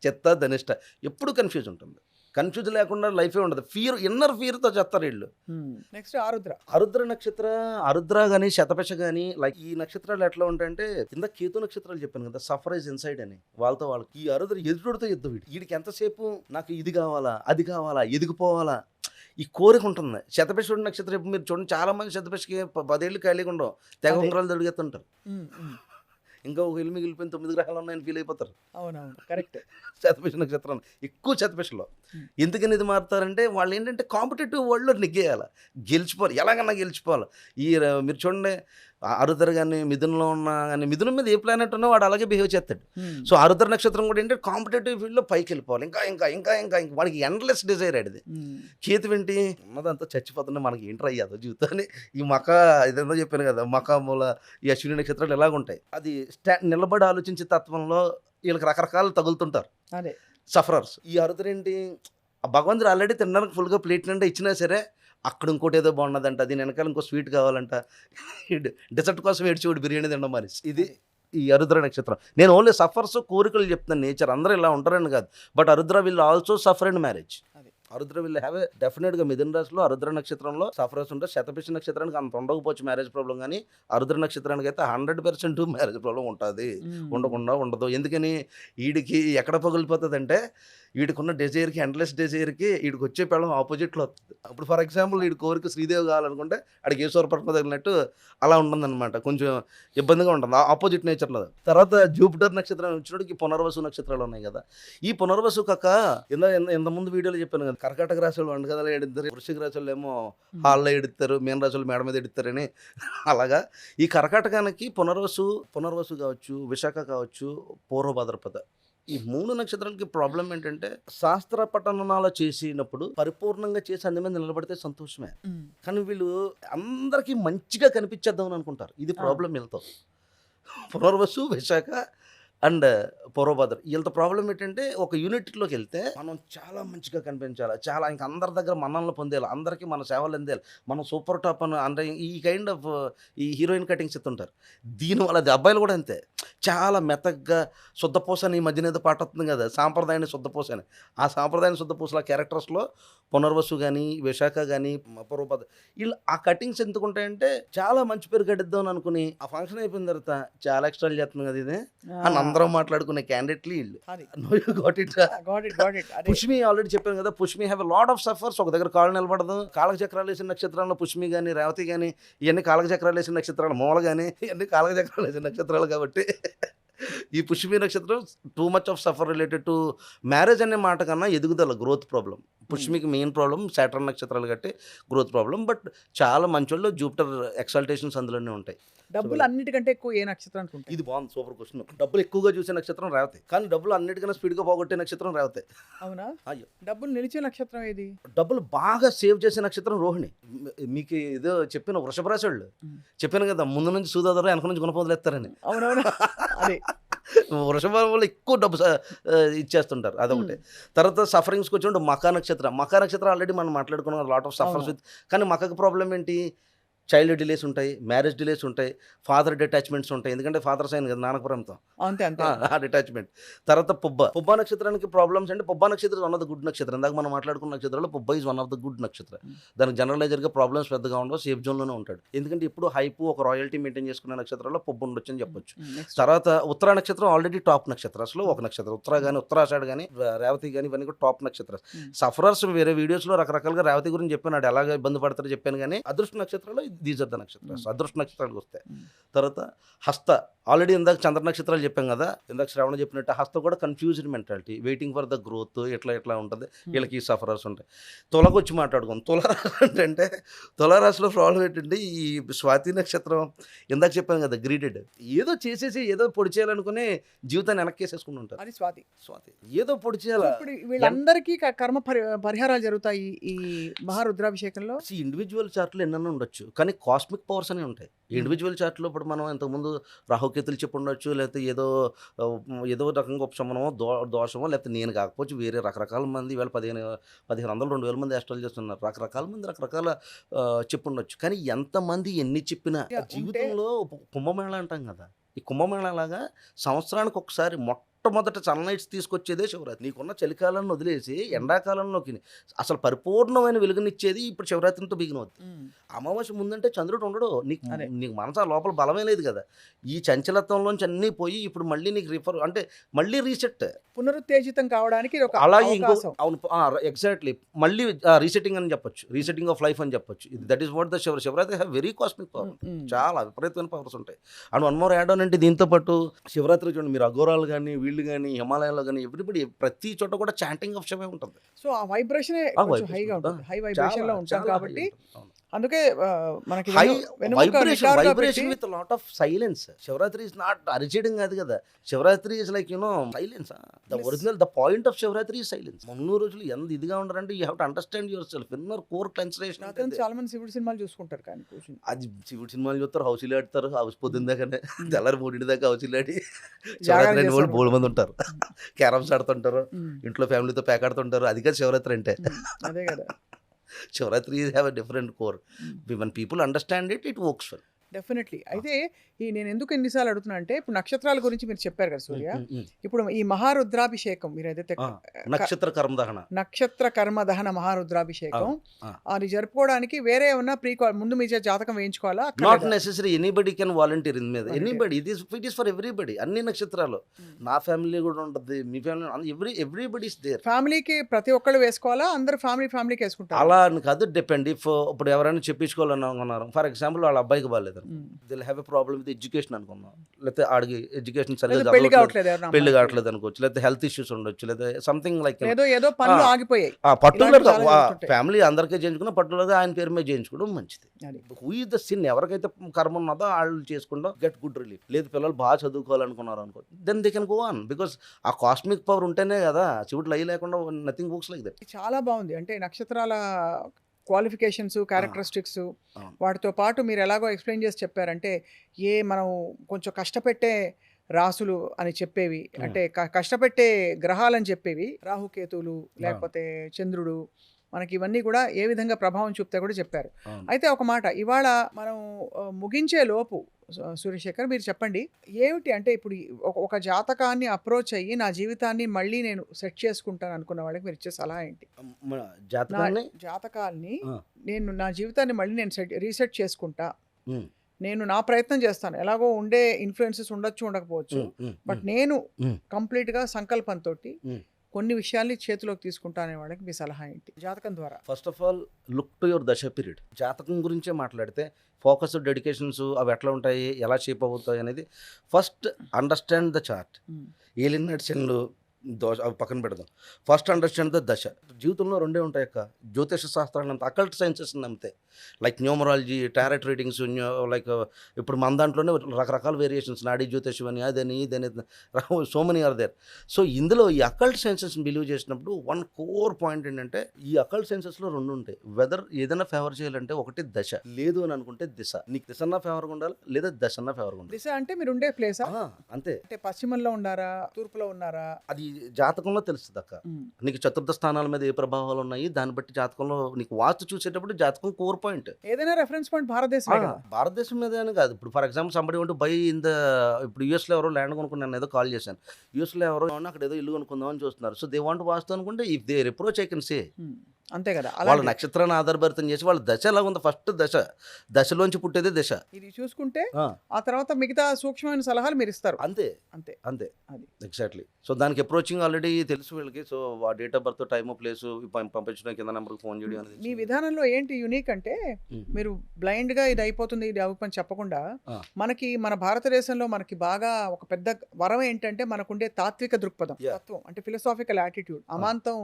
చిత్త ధనిష్ట ఎప్పుడు కన్ఫ్యూజ్ ఉంటుంది. కన్ఫ్యూజ్ లేకుండా లైఫే ఉండదు. ఇన్నర్ ఫీర్తో చేస్తారు వీళ్ళు. నెక్స్ట్ ఆరుద్ర నక్షత్ర, ఆరుద్ర కానీ శతపశ కానీ, లైక్ ఈ నక్షత్రాలు ఎట్లా ఉంటాయంటే, కింద కేతు నక్షత్రాలు చెప్పాను కదా, సఫర్ ఇస్ ఇన్సైడ్ అని. వాళ్ళకి ఈ ఆరుద్ర ఎదురుతో యుద్ధం. వీడికి ఎంతసేపు నాకు ఇది కావాలా, అది కావాలా, ఎదిగిపోవాలా, ఈ కోరిక ఉంటుంది. శతపశుడు నక్షత్రం ఇప్పుడు మీరు చూడండి, చాలా మంది శతపశకి 10 ఏళ్ళు ఖాళీగా ఉండవు, తెగ ఉంగరాలు దొడిగేస్తుంటారు. ఇంకా ఒక ఇల్లు మిగిలిపోయిన 9 గ్రహాలు ఉన్నాయని ఫీల్ అయిపోతారు. అవునవును, కరెక్ట్. శతపశ నక్షత్రం ఎక్కువ శతపశలో. ఎందుకని ఇది మారుతారంటే, వాళ్ళు ఏంటంటే కాంపిటేటివ్ వరల్డ్లో నెగ్గేయాలి, గెలిచిపోవాలి, ఎలాగన్నా గెలిచిపోవాలి. మీరు చూడండి, ఆరుద్ర కానీ మిథునంలో ఉన్నా కానీ, మిథునం మీద ఏ ప్లానెట్ ఉన్నా వాడు అలాగే బిహేవ్ చేస్తాడు. సో ఆరుద్ర నక్షత్రం కూడా ఏంటంటే కాంపిటేటివ్ ఫీల్డ్లో పైకి వెళ్ళిపోవాలి, ఇంకా ఇంకా ఇంకా ఇంకా ఇంకా వాడికి ఎండ్లెస్ డిజైర్ అడిది. కేతు ఏంటి, ఉన్నదంతా చచ్చిపోతుంటే మనకి ఏంటి అయ్యాదో జీవితాన్ని. ఈ ఇదంతా చెప్పాను కదా, మూల ఈ అశ్విని నక్షత్రాలు ఎలాగుంటాయి. అది నిలబడి ఆలోచించే తత్వంలో వీళ్ళకి రకరకాలు తగులుతుంటారు అదే సఫరర్స్. ఈ ఆరుద్ర ఏంటి, భగవంతుడు ఆల్రెడీ తినడానికి ఫుల్గా ప్లేట్ నిండా ఇచ్చినా సరే అక్కడ ఇంకోటి ఏదో బాగున్నదంట, అది వెనకాల ఇంకో స్వీట్ కావాలంట, డెసర్ట్ కోసం ఏడ్చేవాడు బిర్యానీ తినడం మరి. ఇది ఈ ఆరుద్ర నక్షత్రం. నేను ఓన్లీ సఫర్స్ కోరికలు చెప్తున్నాను, నేచర్ అందరూ ఇలా ఉంటారని కాదు. But Arudra will also suffer in marriage. Arudra will have డెఫినెట్గా మిథున రాశిలో ఆరుద్ర నక్షత్రంలో సఫరర్స్ ఉంటారు. శతభిష నక్షత్రానికి అంత ఉండకపోవచ్చు మ్యారేజ్ ప్రాబ్లం, కానీ ఆరుద్ర నక్షత్రానికి అయితే 100% మ్యారేజ్ ప్రాబ్లం ఉంటుంది, ఉండకుండా ఉండదు. ఎందుకని, వీడికి ఎక్కడ పగిలిపోతుంది అంటే, వీడికున్న డిజైర్కి, ఎండ్లెస్ డిజైర్కి వీడికి వచ్చే పెళ్ళం ఆపోజిట్లో వస్తుంది. ఇప్పుడు ఫర్ ఎగ్జాంపుల్ వీడి కోరిక శ్రీదేవి కావాలనుకుంటే ఆడికి ఈశ్వర పట్ల తగిలినట్టు అలా ఉంటుందన్నమాట, కొంచెం ఇబ్బందిగా ఉంటుంది ఆపోజిట్ నేచర్లో. తర్వాత జూపిటర్ నక్షత్రం వచ్చినప్పుడు పునర్వసు నక్షత్రాలు ఉన్నాయి కదా. ఈ పునర్వసు కాక ఇంతకుముందు వీడియోలో చెప్పాను కదా, కర్కాటక రాశి వాళ్ళు వంటగదలు ఎడుతారు, వృశ్చిక రాశి వాళ్ళు ఏమో హాల్లో ఎడుతారు, మీన రాశి వాళ్ళు మేడ మీద ఎడుతారని. అలాగా ఈ కర్కాటకానికి పునర్వసు కావచ్చు, విశాఖ కావచ్చు, పూర్వభద్రపద, ఈ 3 నక్షత్రాలకి ప్రాబ్లం ఏంటంటే, శాస్త్ర పఠనాలు చేసినప్పుడు పరిపూర్ణంగా చేసి అందు మీద నిలబడితే సంతోషమే, కానీ వీళ్ళు అందరికీ మంచిగా కనిపించేద్దామని అనుకుంటారు. ఇది ప్రాబ్లం వీళ్ళతో. పునర్వసు, విశాఖ అండ్ పూర్వభద్ర, వీళ్ళతో ప్రాబ్లం ఏంటంటే, ఒక యూనిట్లోకి వెళ్తే మనం చాలా మంచిగా కనిపించాలి, చాలా ఇంకా అందరి దగ్గర మనల్ని పొందేయాలి, అందరికీ మన సేవలు అందేయాలి, మనం సూపర్ టాప్ అని అంటే ఈ కైండ్ ఆఫ్ ఈ హీరోయిన్ కటింగ్స్ ఇస్తుంటారు. దీనివల్ల అది అబ్బాయిలు కూడా అంతే, చాలా మెత్తగా శుద్ధపూస అని ఈ మధ్యన ఏదో పాట వస్తుంది కదా, సాంప్రదాయాన్ని శుద్ధపూస అని. ఆ సాంప్రదాయాన్ని శుద్ధపూసల క్యారెక్టర్స్లో పునర్వసు కానీ, విశాఖ కానీ, పూర్వభద్ర, వీళ్ళు ఆ కటింగ్స్ ఎందుకు ఉంటాయంటే, చాలా మంచి పేరు కట్టిద్దాం అని అనుకుని ఆ ఫంక్షన్ అయిపోయిన తర్వాత చాలా ఎక్స్ట్రా చేస్తుంది కదా ఇది అని అందరం మాట్లాడుకునే క్యాండిడేట్లు వీళ్ళు. పుష్మి ఆల్రెడీ చెప్పాను కదా, Pushyami have a lot of suffers. ఒక దగ్గర కాళ్ళు నిలబడదు. కాళ్ళక చక్రాలు వేసిన నక్షత్రాల్లో పుష్మి కానీ, రేవతి కానీ, ఇవన్నీ కాళ్ళక చక్రాలు వేసిన నక్షత్రాలు, మూల కానీ ఇవన్నీ కాళ్ళక చక్రాలు వేసిన నక్షత్రాలు కాబట్టి ఈ పుష్యమి నక్షత్రం too much of suffer related to marriage అనే మాట కన్నా ఎదుగుదల, గ్రోత్ ప్రాబ్లం. పుష్యమికి మెయిన్ ప్రాబ్లం సాటర్న్ నక్షత్రాలు కట్టి గ్రోత్ ప్రాబ్లం. బట్ చాలా మంచోళ్ళు జూపిటర్ ఎక్సల్టేషన్స్ అందులోనే ఉంటాయి. డబ్బులు అన్నిటికంటే ఎక్కువ ఏ నక్షత్రానికి ఉంటాయి? ఇది బాగుంది, సూపర్ క్వశ్చన్. డబ్బులు ఎక్కువగా చూసే నక్షత్రం రేవతి, కానీ డబ్బులు అన్నిటికన్నా స్పీడ్గా పోగొట్టే నక్షత్రం రేవతి. అవునా? అయ్యో, డబ్బులు నిలిచే నక్షత్రం ఏది? డబ్బులు బాగా సేవ్ చేసే నక్షత్రం రోహిణి. మీకు ఏదో చెప్పిన వృషభ రాశి వాళ్ళు చెప్పాను కదా, ముందు నుంచి సూదాదారు వెనక నుంచి గుణపొందులేస్తారని. అవునవును, అదే వృషభం వల్ల ఎక్కువ డబ్బు ఇచ్చేస్తుంటారు, అదొకటి. తర్వాత సఫరింగ్స్కి వచ్చి మకా నక్షత్రం. మకా నక్షత్రం ఆల్రెడీ మనం మాట్లాడుకున్నాం, లాట్ ఆఫ్ సఫర్స్ విత్. కానీ మకాకి ప్రాబ్లం ఏంటి? చైల్డ్ డిలేస్ ఉంటాయి, మ్యారేజ్ డిలేస్ ఉంటాయి, ఫాదర్ డిటాచ్మెంట్స్ ఉంటాయి. ఎందుకంటే ఫాదర్ సైన్ కదా నానకపురంతో, అంతే అంతే. ఆ డిటాచ్మెంట్. తర్వాత పుబ్బ నక్షత్రానికి ప్రాబ్లమ్స్ అంటే, పుబ్బ నక్షత్రం వన్ ఆఫ్ ద గుడ్ నక్షత్రం. ఇందాక మనం మాట్లాడుకున్న నక్షత్రాల్లో Pubba is one of the good నక్షత్రం. దానికి జనరలైజర్గా ప్రాబ్లమ్స్ పెద్దగా ఉండవు, సేఫ్ జోన్లోనే ఉంటాడు. ఎందుకంటే ఇప్పుడు హైపు ఒక రాయల్టీ మెయింటైన్ చేసుకునే నక్షత్రాల్లో పుబ్బ ఉండొచ్చు అని చెప్పొచ్చు. తర్వాత ఉత్తరా నక్షత్రం ఆల్రెడీ టాప్ నక్షత్రాల్లో ఒక నక్షత్రం. ఉత్తరా కానీ, ఉత్తరాషాఢ కానీ, రేవతి కానీ, ఇవన్నీ కూడా టాప్ నక్షత్రాలు. సఫరర్స్ వేరే వీడియోస్లో రకరకాలుగా రేవతి గురించి చెప్పాను, ఎలాగ ఇబ్బంది పడతారో చెప్పాను. కానీ అదృష్ట నక్షత్రాలు దీస్ ఆర్ ద నక్షత్రాలు, అదృష్ట నక్షత్రాలకు వస్తాయి. తర్వాత హస్త, ఆల్రెడీ ఇందాక చంద్ర నక్షత్రాలు చెప్పాం కదా, ఇందాక శ్రావణ చెప్పినట్టు హస్త కూడా confused mentality, waiting for the growth, ఎట్లా ఉంటుంది. వీళ్ళకి ఈ సఫరర్స్ ఉంటాయి. తులకు వచ్చి మాట్లాడుకుందాం. తులారాశి అంటే, తులారాశిలో ప్రాబ్లం ఏంటంటే, ఈ స్వాతి నక్షత్రం ఇందాక చెప్పాను కదా, గ్రీడెడ్. ఏదో చేసేసి ఏదో పొడి చేయాలనుకుని జీవితాన్ని వెనక్కేసేసుకుని ఉంటారు. అది స్వాతి. ఏదో పొడి చేయాలి. ఇప్పుడు వీళ్ళందరికీ కర్మ పరిహారాలు జరుగుతాయి ఈ మహారుద్రాభిషేకంలో. ఇండివిజువల్ చార్ట్లు ఎన్నైనా ఉండొచ్చు, కానీ కాస్మిక్ పవర్స్ అనేవి ఉంటాయి. ఇండివిజువల్ చార్ట్లో ఇప్పుడు మనం ఇంతకుముందు రాహుకేతులు చెప్పి ఉండొచ్చు, లేకపోతే ఏదో రకంగా ఉపశమనమో దోషమో, లేకపోతే నేను కాకపోవచ్చు వేరే రకరకాల మంది, ఇవాళ 1500 2000 మంది అష్టాలు చేస్తున్నారు. రకరకాల మంది రకరకాల చెప్పి ఉండొచ్చు. కానీ ఎంతమంది ఎన్ని చెప్పినా జీవితంలో కుంభమేళ అంటాం కదా, ఈ కుంభమేళ లాగా సంవత్సరానికి ఒకసారి మొట్టమొదట సన్లైట్స్ తీసుకొచ్చేదే శివరాత్రి. నీకున్న చలికాలాన్ని వదిలేసి ఎండాకాలంలోకి అసలు పరిపూర్ణమైన వెలుగునిచ్చేది ఇప్పుడు శివరాత్రితో బిగిన్ అవుతుంది. అమావాస్య ముందంటే చంద్రుడు ఉండడు, నీకు మనసా లోపల బలమే లేదు కదా. ఈ చంచలత్వంలోంచి అన్నీ పోయి ఇప్పుడు మళ్ళీ నీకు మళ్ళీ రీసెట్, పునరుత్తేజితం కావడానికి అలాగే ఇంకో. అవును, ఎగ్జాక్ట్లీ, మళ్ళీ రీసెట్టింగ్ అని చెప్పొచ్చు, రీసెట్టింగ్ ఆఫ్ లైఫ్ అని చెప్పొచ్చు. That is what the Shivaratri have very cosmic power. చాలా విపరీతమైన పవర్స్ ఉంటాయి. And one more add on అంటే, దీంతో పాటు శివరాత్రి చూడండి మీరు, అఘోరాలు కానీ, వీళ్ళు కానీ, హిమాలయాల్లో కానీ, ఎవ్రీబడి ప్రతి చోట కూడా చాంటింగ్ ఆఫ్ శివే ఉంటుంది. సో ఆ వైబ్రేషన్ హైగా ఉంటుంది, హై వైబ్రేషన్ లో ఉంటాం కాబట్టి అందుకే మనకి vibration with lot of silence. Shivaratri is not అరిచేయడం కాదు కదా, Shivaratri is like silence. The original the point of Shivaratri is silence. 300 రోజులు ఎంత ఇదిగా ఉంటారంటే, you have to understand yourself, inner core concentration. చాలా మంది శివుడు సినిమాలు చూసుకుంటారు, కానీ అది శివుడు సినిమాలు చూస్తారు, హౌసీలు ఆడతారు, హౌస్ పొద్దున్న దాకానే తెల్లారి 3 దాకా హౌసీలు ఆడి శివరాత్రి అయిన వాళ్ళు బోల్డ్ మంది ఉంటారు. క్యారమ్స్ ఆడుతుంటారు, ఇంట్లో ఫ్యామిలీతో ప్యాక్ ఆడుతుంటారు. అది కాదు శివరాత్రి అంటే. అదే కదా, Shivaratri have a different core. when people understand it, it works well. Definitely. అయితే నేను ఎందుకు ఎన్నిసార్లు అడుగుతున్నా అంటే, ఇప్పుడు నక్షత్రాల గురించి మీరు చెప్పారు కదా సూర్య, ఇప్పుడు ఈ మహారుద్రాభిషేకం మీరు ఏదైతే నక్షత్ర కర్మదహన మహారుద్రాభిషేకం అది జరుపుకోవడానికి వేరే ఏమన్నా ముందు మీ జాతకం వేయించుకోవాలా? Not necessary, anybody can volunteer in మీద. Anybody, it is for everybody. అన్ని నక్షత్రాలు, నా ఫ్యామిలీ కూడా ఉంటుంది, మీ ఫ్యామిలీ, ఎవ్రీబడి ఇస్ దేర్. ఫ్యామిలీకి ప్రతి ఒక్కళ్ళు వేసుకోవాలా? అందరు ఫ్యామిలీకి వేసుకుంటారు? అలా అని కాదు, డిపెండ్. ఇప్పుడు ఎవరైనా చెప్పించుకోవాలనుకున్నారు, ఫర్ ఎగ్జాంపుల్ వాళ్ళ అబ్బాయికి బాగాలేదు, Dil have a problem with education అనుకున్నాం, లేకపోతే ఆడికి ఎడ్యుకేషన్ సరిగ్గా పెళ్లి కావట్లేదు అనుకోవచ్చు, లేకపోతే హెల్త్ ఇష్యూస్ ఉండొచ్చు, లేదా సంథింగ్ లైక్ పర్టికులర్ గా ఫ్యామిలీ అందరికీ చేయించుకున్నా, పర్టికులర్ గా ఆయన పేరు మీద చేయించుకోవడం మంచిది. హూ ఇస్ ద సిన్, ఎవరికైతే కర్మ ఉన్నదో వాళ్ళు చేసుకుంటాం, గెట్ గుడ్ రిలీఫ్. లేదు పిల్లలు బాగా చదువుకోవాలనుకున్నారు అనుకో, then they can go on, because ఆ కాస్మిక్ పవర్ ఉంటేనే కదా. శివుడు లై లేకుండా నథింగ్ వర్క్స్ లైక్ దట్. చాలా బాగుంది. అంటే నక్షత్రాల క్వాలిఫికేషన్స్, క్యారెక్టరిస్టిక్స్, వాటితో పాటు మీరు ఎలాగో ఎక్స్ప్లెయిన్ చేసి చెప్పారంటే, మనం కొంచెం కష్టపెట్టే రాసులు అని చెప్పేవి, అంటే కష్టపెట్టే గ్రహాలని చెప్పేవి, రాహుకేతువులు లేకపోతే చంద్రుడు, మనకి ఇవన్నీ కూడా ఏ విధంగా ప్రభావం చూపుతా కూడా చెప్పారు. అయితే ఒక మాట, ఇవాళ మనం ముగించే లోపు సూర్యశేఖర్ మీరు చెప్పండి, ఏమిటి అంటే ఇప్పుడు ఒక జాతకాన్ని అప్రోచ్ అయ్యి నా జీవితాన్ని మళ్ళీ నేను సెట్ చేసుకుంటాను అనుకున్న వాళ్ళకి మీరు ఇచ్చే సలహా ఏంటి? జాతకాన్ని నేను నా జీవితాన్ని మళ్ళీ నేను రీసెట్ చేసుకుంటా, నేను నా ప్రయత్నం చేస్తాను, ఎలాగో ఉండే ఇన్ఫ్లుయెన్సెస్ ఉండొచ్చు ఉండకపోవచ్చు, బట్ నేను కంప్లీట్గా సంకల్పంతో కొన్ని విషయాల్ని చేతిలోకి తీసుకుంటా అనే వాళ్ళకి మీ సలహా ఏంటి జాతకం ద్వారా? First of all look to your దశ పీరియడ్. జాతకం గురించే మాట్లాడితే ఫోకస్, డెడికేషన్స్ అవి ఎట్లా ఉంటాయి, ఎలా షేప్ అవుతాయి అనేది ఫస్ట్ అండర్స్టాండ్ ద చార్ట్. ఏలియన్ నడిచన్లు దోష అవి పక్కన పెడదాం. ఫస్ట్ అండర్స్టాండ్ ద దశ. జీవితంలో రెండే ఉంటాయి అక్క, జ్యోతిష శాస్త్రాన్ని నమ్మితే, అకల్ట్ సైన్సెస్ నమ్మితే, like numerology, tarot readings, like ఇప్పుడు మన దాంట్లోనే రకరకాల వేరియేషన్స్, నాడీ జ్యోతిషం అని, అదని ఇదని, so many are there. So ఇందులో ఈ అకల్ట్ సైన్సెస్ని బిలీవ్ చేసినప్పుడు వన్ కోర్ పాయింట్ ఏంటంటే, ఈ అకల్ట్ సైన్సెస్లో రెండు ఉంటాయి. వెదర్ ఏదైనా ఫేవర్ చేయాలంటే ఒకటి దశ, లేదు అని అనుకుంటే దిశ. నీకు దిశన్నా ఫేవర్గా ఉండాలి, లేదా దశన్నా ఫేవర్గా ఉండాలి. దిశ అంటే మీరు ఉండే ప్లేసా? అంతే. అంటే పశ్చిమంలో ఉన్నారా, తూర్పులో ఉన్నారా? అది జాతకంలో తెలుస్తుంది అక్క. నీకు చతుర్థ స్థానాల మీద ఏ ప్రభావాలు ఉన్నాయి, దాన్ని బట్టి జాతకంలో నీకు వాస్తు చూసేటప్పుడు జాతకం కోర్ పాయింట్. ఏదైనా రెఫరెన్స్ పాయింట్ భారతదేశం. భారతదేశం మీద అని కాదు. ఇప్పుడు ఫర్ ఎగ్జాంపుల్ సంబడి ఉంటూ బై ఇన్ ద, ఇప్పుడు యూఎస్లో ఎవరో ల్యాండ్ కొనుక్కున్నాను, ఏదో కాల్ చేశాను. యూఎస్లో ఎవరో అక్కడ ఏదో ఇల్లు కొనుక్కుందాం అని చూస్తున్నారు. సో దే వాంట్ వాస్తు అనుకుంటే if they approach I can say. అంతే కదా. వాళ్ళ నక్షత్రాన్ని ఆధారభరితం చేసి వాళ్ళ దశ ఎలా ఉంది, ఫస్ట్ దశలోంచి పుట్టేదే దశ. ఇది చూసుకుంటే ఆ తర్వాత మిగతా సూక్ష్మమైన సలహాలు మీరు ఇస్తారు. అంతే అంతే అంతే అది ఎగ్జాక్ట్లీ. సో దానికి అప్రోచింగ్ ఆల్రెడీ తెలుసు వీళ్ళకి. సో ఆ date of birth, time, place పంపించడం, కింద నెంబర్కి ఫోన్ చేయడం అనేది. మీ విధానంలో ఏంటి యూనిక్ అంటే, మీరు బ్లైండ్ గా ఇది అయిపోతుంది, ఇది అవుతుంది చెప్పకుండా, మనకి మన భారతదేశంలో మనకి బాగా ఒక పెద్ద వరం ఏంటంటే మనకుండే తాత్విక దృక్పథం, తత్వం అంటే ఫిలసాఫికల్ యాటిట్యూడ్. అమాంతం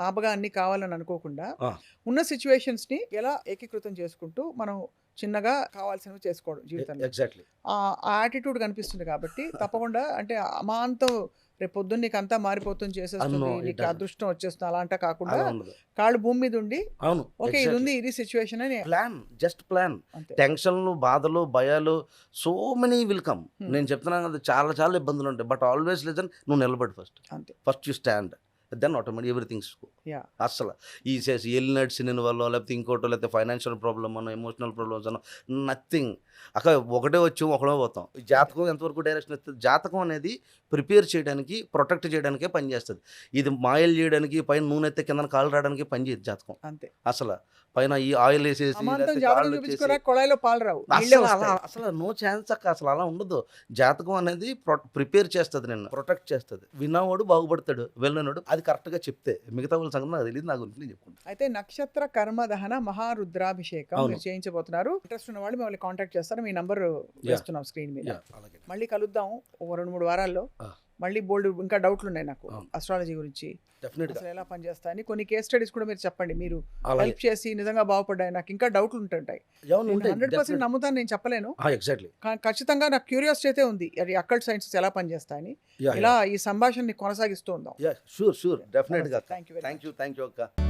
ఆపగా అన్ని కావాలని అనుకోకుండా ఉన్న సిచ్యువేషన్స్ ని ఎలా ఏకీకృతం చేసుకుంటూ మనం చిన్నగా కావాల్సినవి చేసుకోవడం జీవితంలో. ఎగ్జాక్ట్లీ ఆ యాటిట్యూడ్ కనిపిస్తుంది కాబట్టి తప్పకుండా అంటే అమాంతం రేపు పొద్దున్న నీకు అంతా మారిపోతుంది, చేసేస్తుంది, నీకు అదృష్టం వచ్చేస్తుంది అలా అంటే కాకుండా కాళ్ళు భూమి మీద ఉండి ఓకే ఇది ఉంది, ఇది సిచ్యువేషన్ అని ప్లాన్, జస్ట్ ప్లాన్. టెన్షన్లు, బాధలు, భయాలు సో మెనీ విల్ కమ్. నేను చెప్తున్నాను కదా, చాలా చాలా ఇబ్బందులు ఉంటాయి. బట్ ఆల్వేస్ లిజన్, నువ్వు నిలబడి first you stand, then automatic everythings. అసలు ఈ ఎల్లినట్స్ సినిమా వల్ల, లేకపోతే ఇంకోటో, లేకపోతే ఫైనాన్షియల్ ప్రాబ్లమ్ అనో, ఎమోషనల్ ప్రాబ్లమ్స్ అనో, నథింగ్. అక్కడ ఒకటే వచ్చి ఒకడే పోతాం. ఈ జాతకం ఎంతవరకు డైరెక్షన్ ఇస్తుంది? జాతకం అనేది ప్రిపేర్ చేయడానికి, ప్రొటెక్ట్ చేయడానికే పనిచేస్తుంది. ఇది మాయలు చేయడానికి, పైన నూనె ఎత్తే కింద కాలు రావడానికి పనిచేయదు జాతకం. అంతే. అసలు పైన ఈ ఆయిల్ వేసేసి కొళాయిలో పాలు రావు, అసలు నో ఛాన్స్ అక్క. అసలు అలా ఉండదు. జాతకం అనేది ప్రిపేర్ చేస్తుంది, నిన్ను ప్రొటెక్ట్ చేస్తుంది. విన్నవాడు బాగుపడతాడు, వెళ్ళినాడు అది కరెక్ట్గా చెప్తే. మిగతా వాళ్ళ సంగతి నాకు తెలియదు, నా గురించి నేను చెప్పుకుంటాను. అయితే నక్షత్ర కర్మ దహన మహారుద్రాభిషేకం మీరు చేయించబోతున్నారు. ఇంట్రెస్ట్ ఉన్న వాళ్ళు మిమ్మల్ని కాంటాక్ట్ చేస్తారు. మీ నంబర్ వేస్తున్నాం స్క్రీన్ మీద. మళ్ళీ కలుద్దాం ఒక 2-3 వారాల్లో. మళ్ళీ బోల్డ్ ఇంకా డౌట్లు ఉన్నాయి నాకు అస్ట్రాలజీ గురించి, అసలు ఎలా పనిచేస్తాయని. కొన్ని కేస్ స్టడీస్ కూడా మీరు చెప్పండి, మీరు హెల్ప్ చేసి నిజంగా బాగుపడ్డాయి. నాకు ఇంకా డౌట్లు ఉంటుంటాయి. 100% నమ్ముతాను నేను చెప్పలేను, ఖచ్చితంగా నాకు క్యూరియాసిటీ అయితే ఉంది అది అకల్ట్ సైన్సెస్ ఎలా పనిచేస్తాయని. ఇలా ఈ సంభాషణని కొనసాగిస్తూ ఉందాం. షూర్ డెఫినెట్గా. థ్యాంక్ యూ అక్క.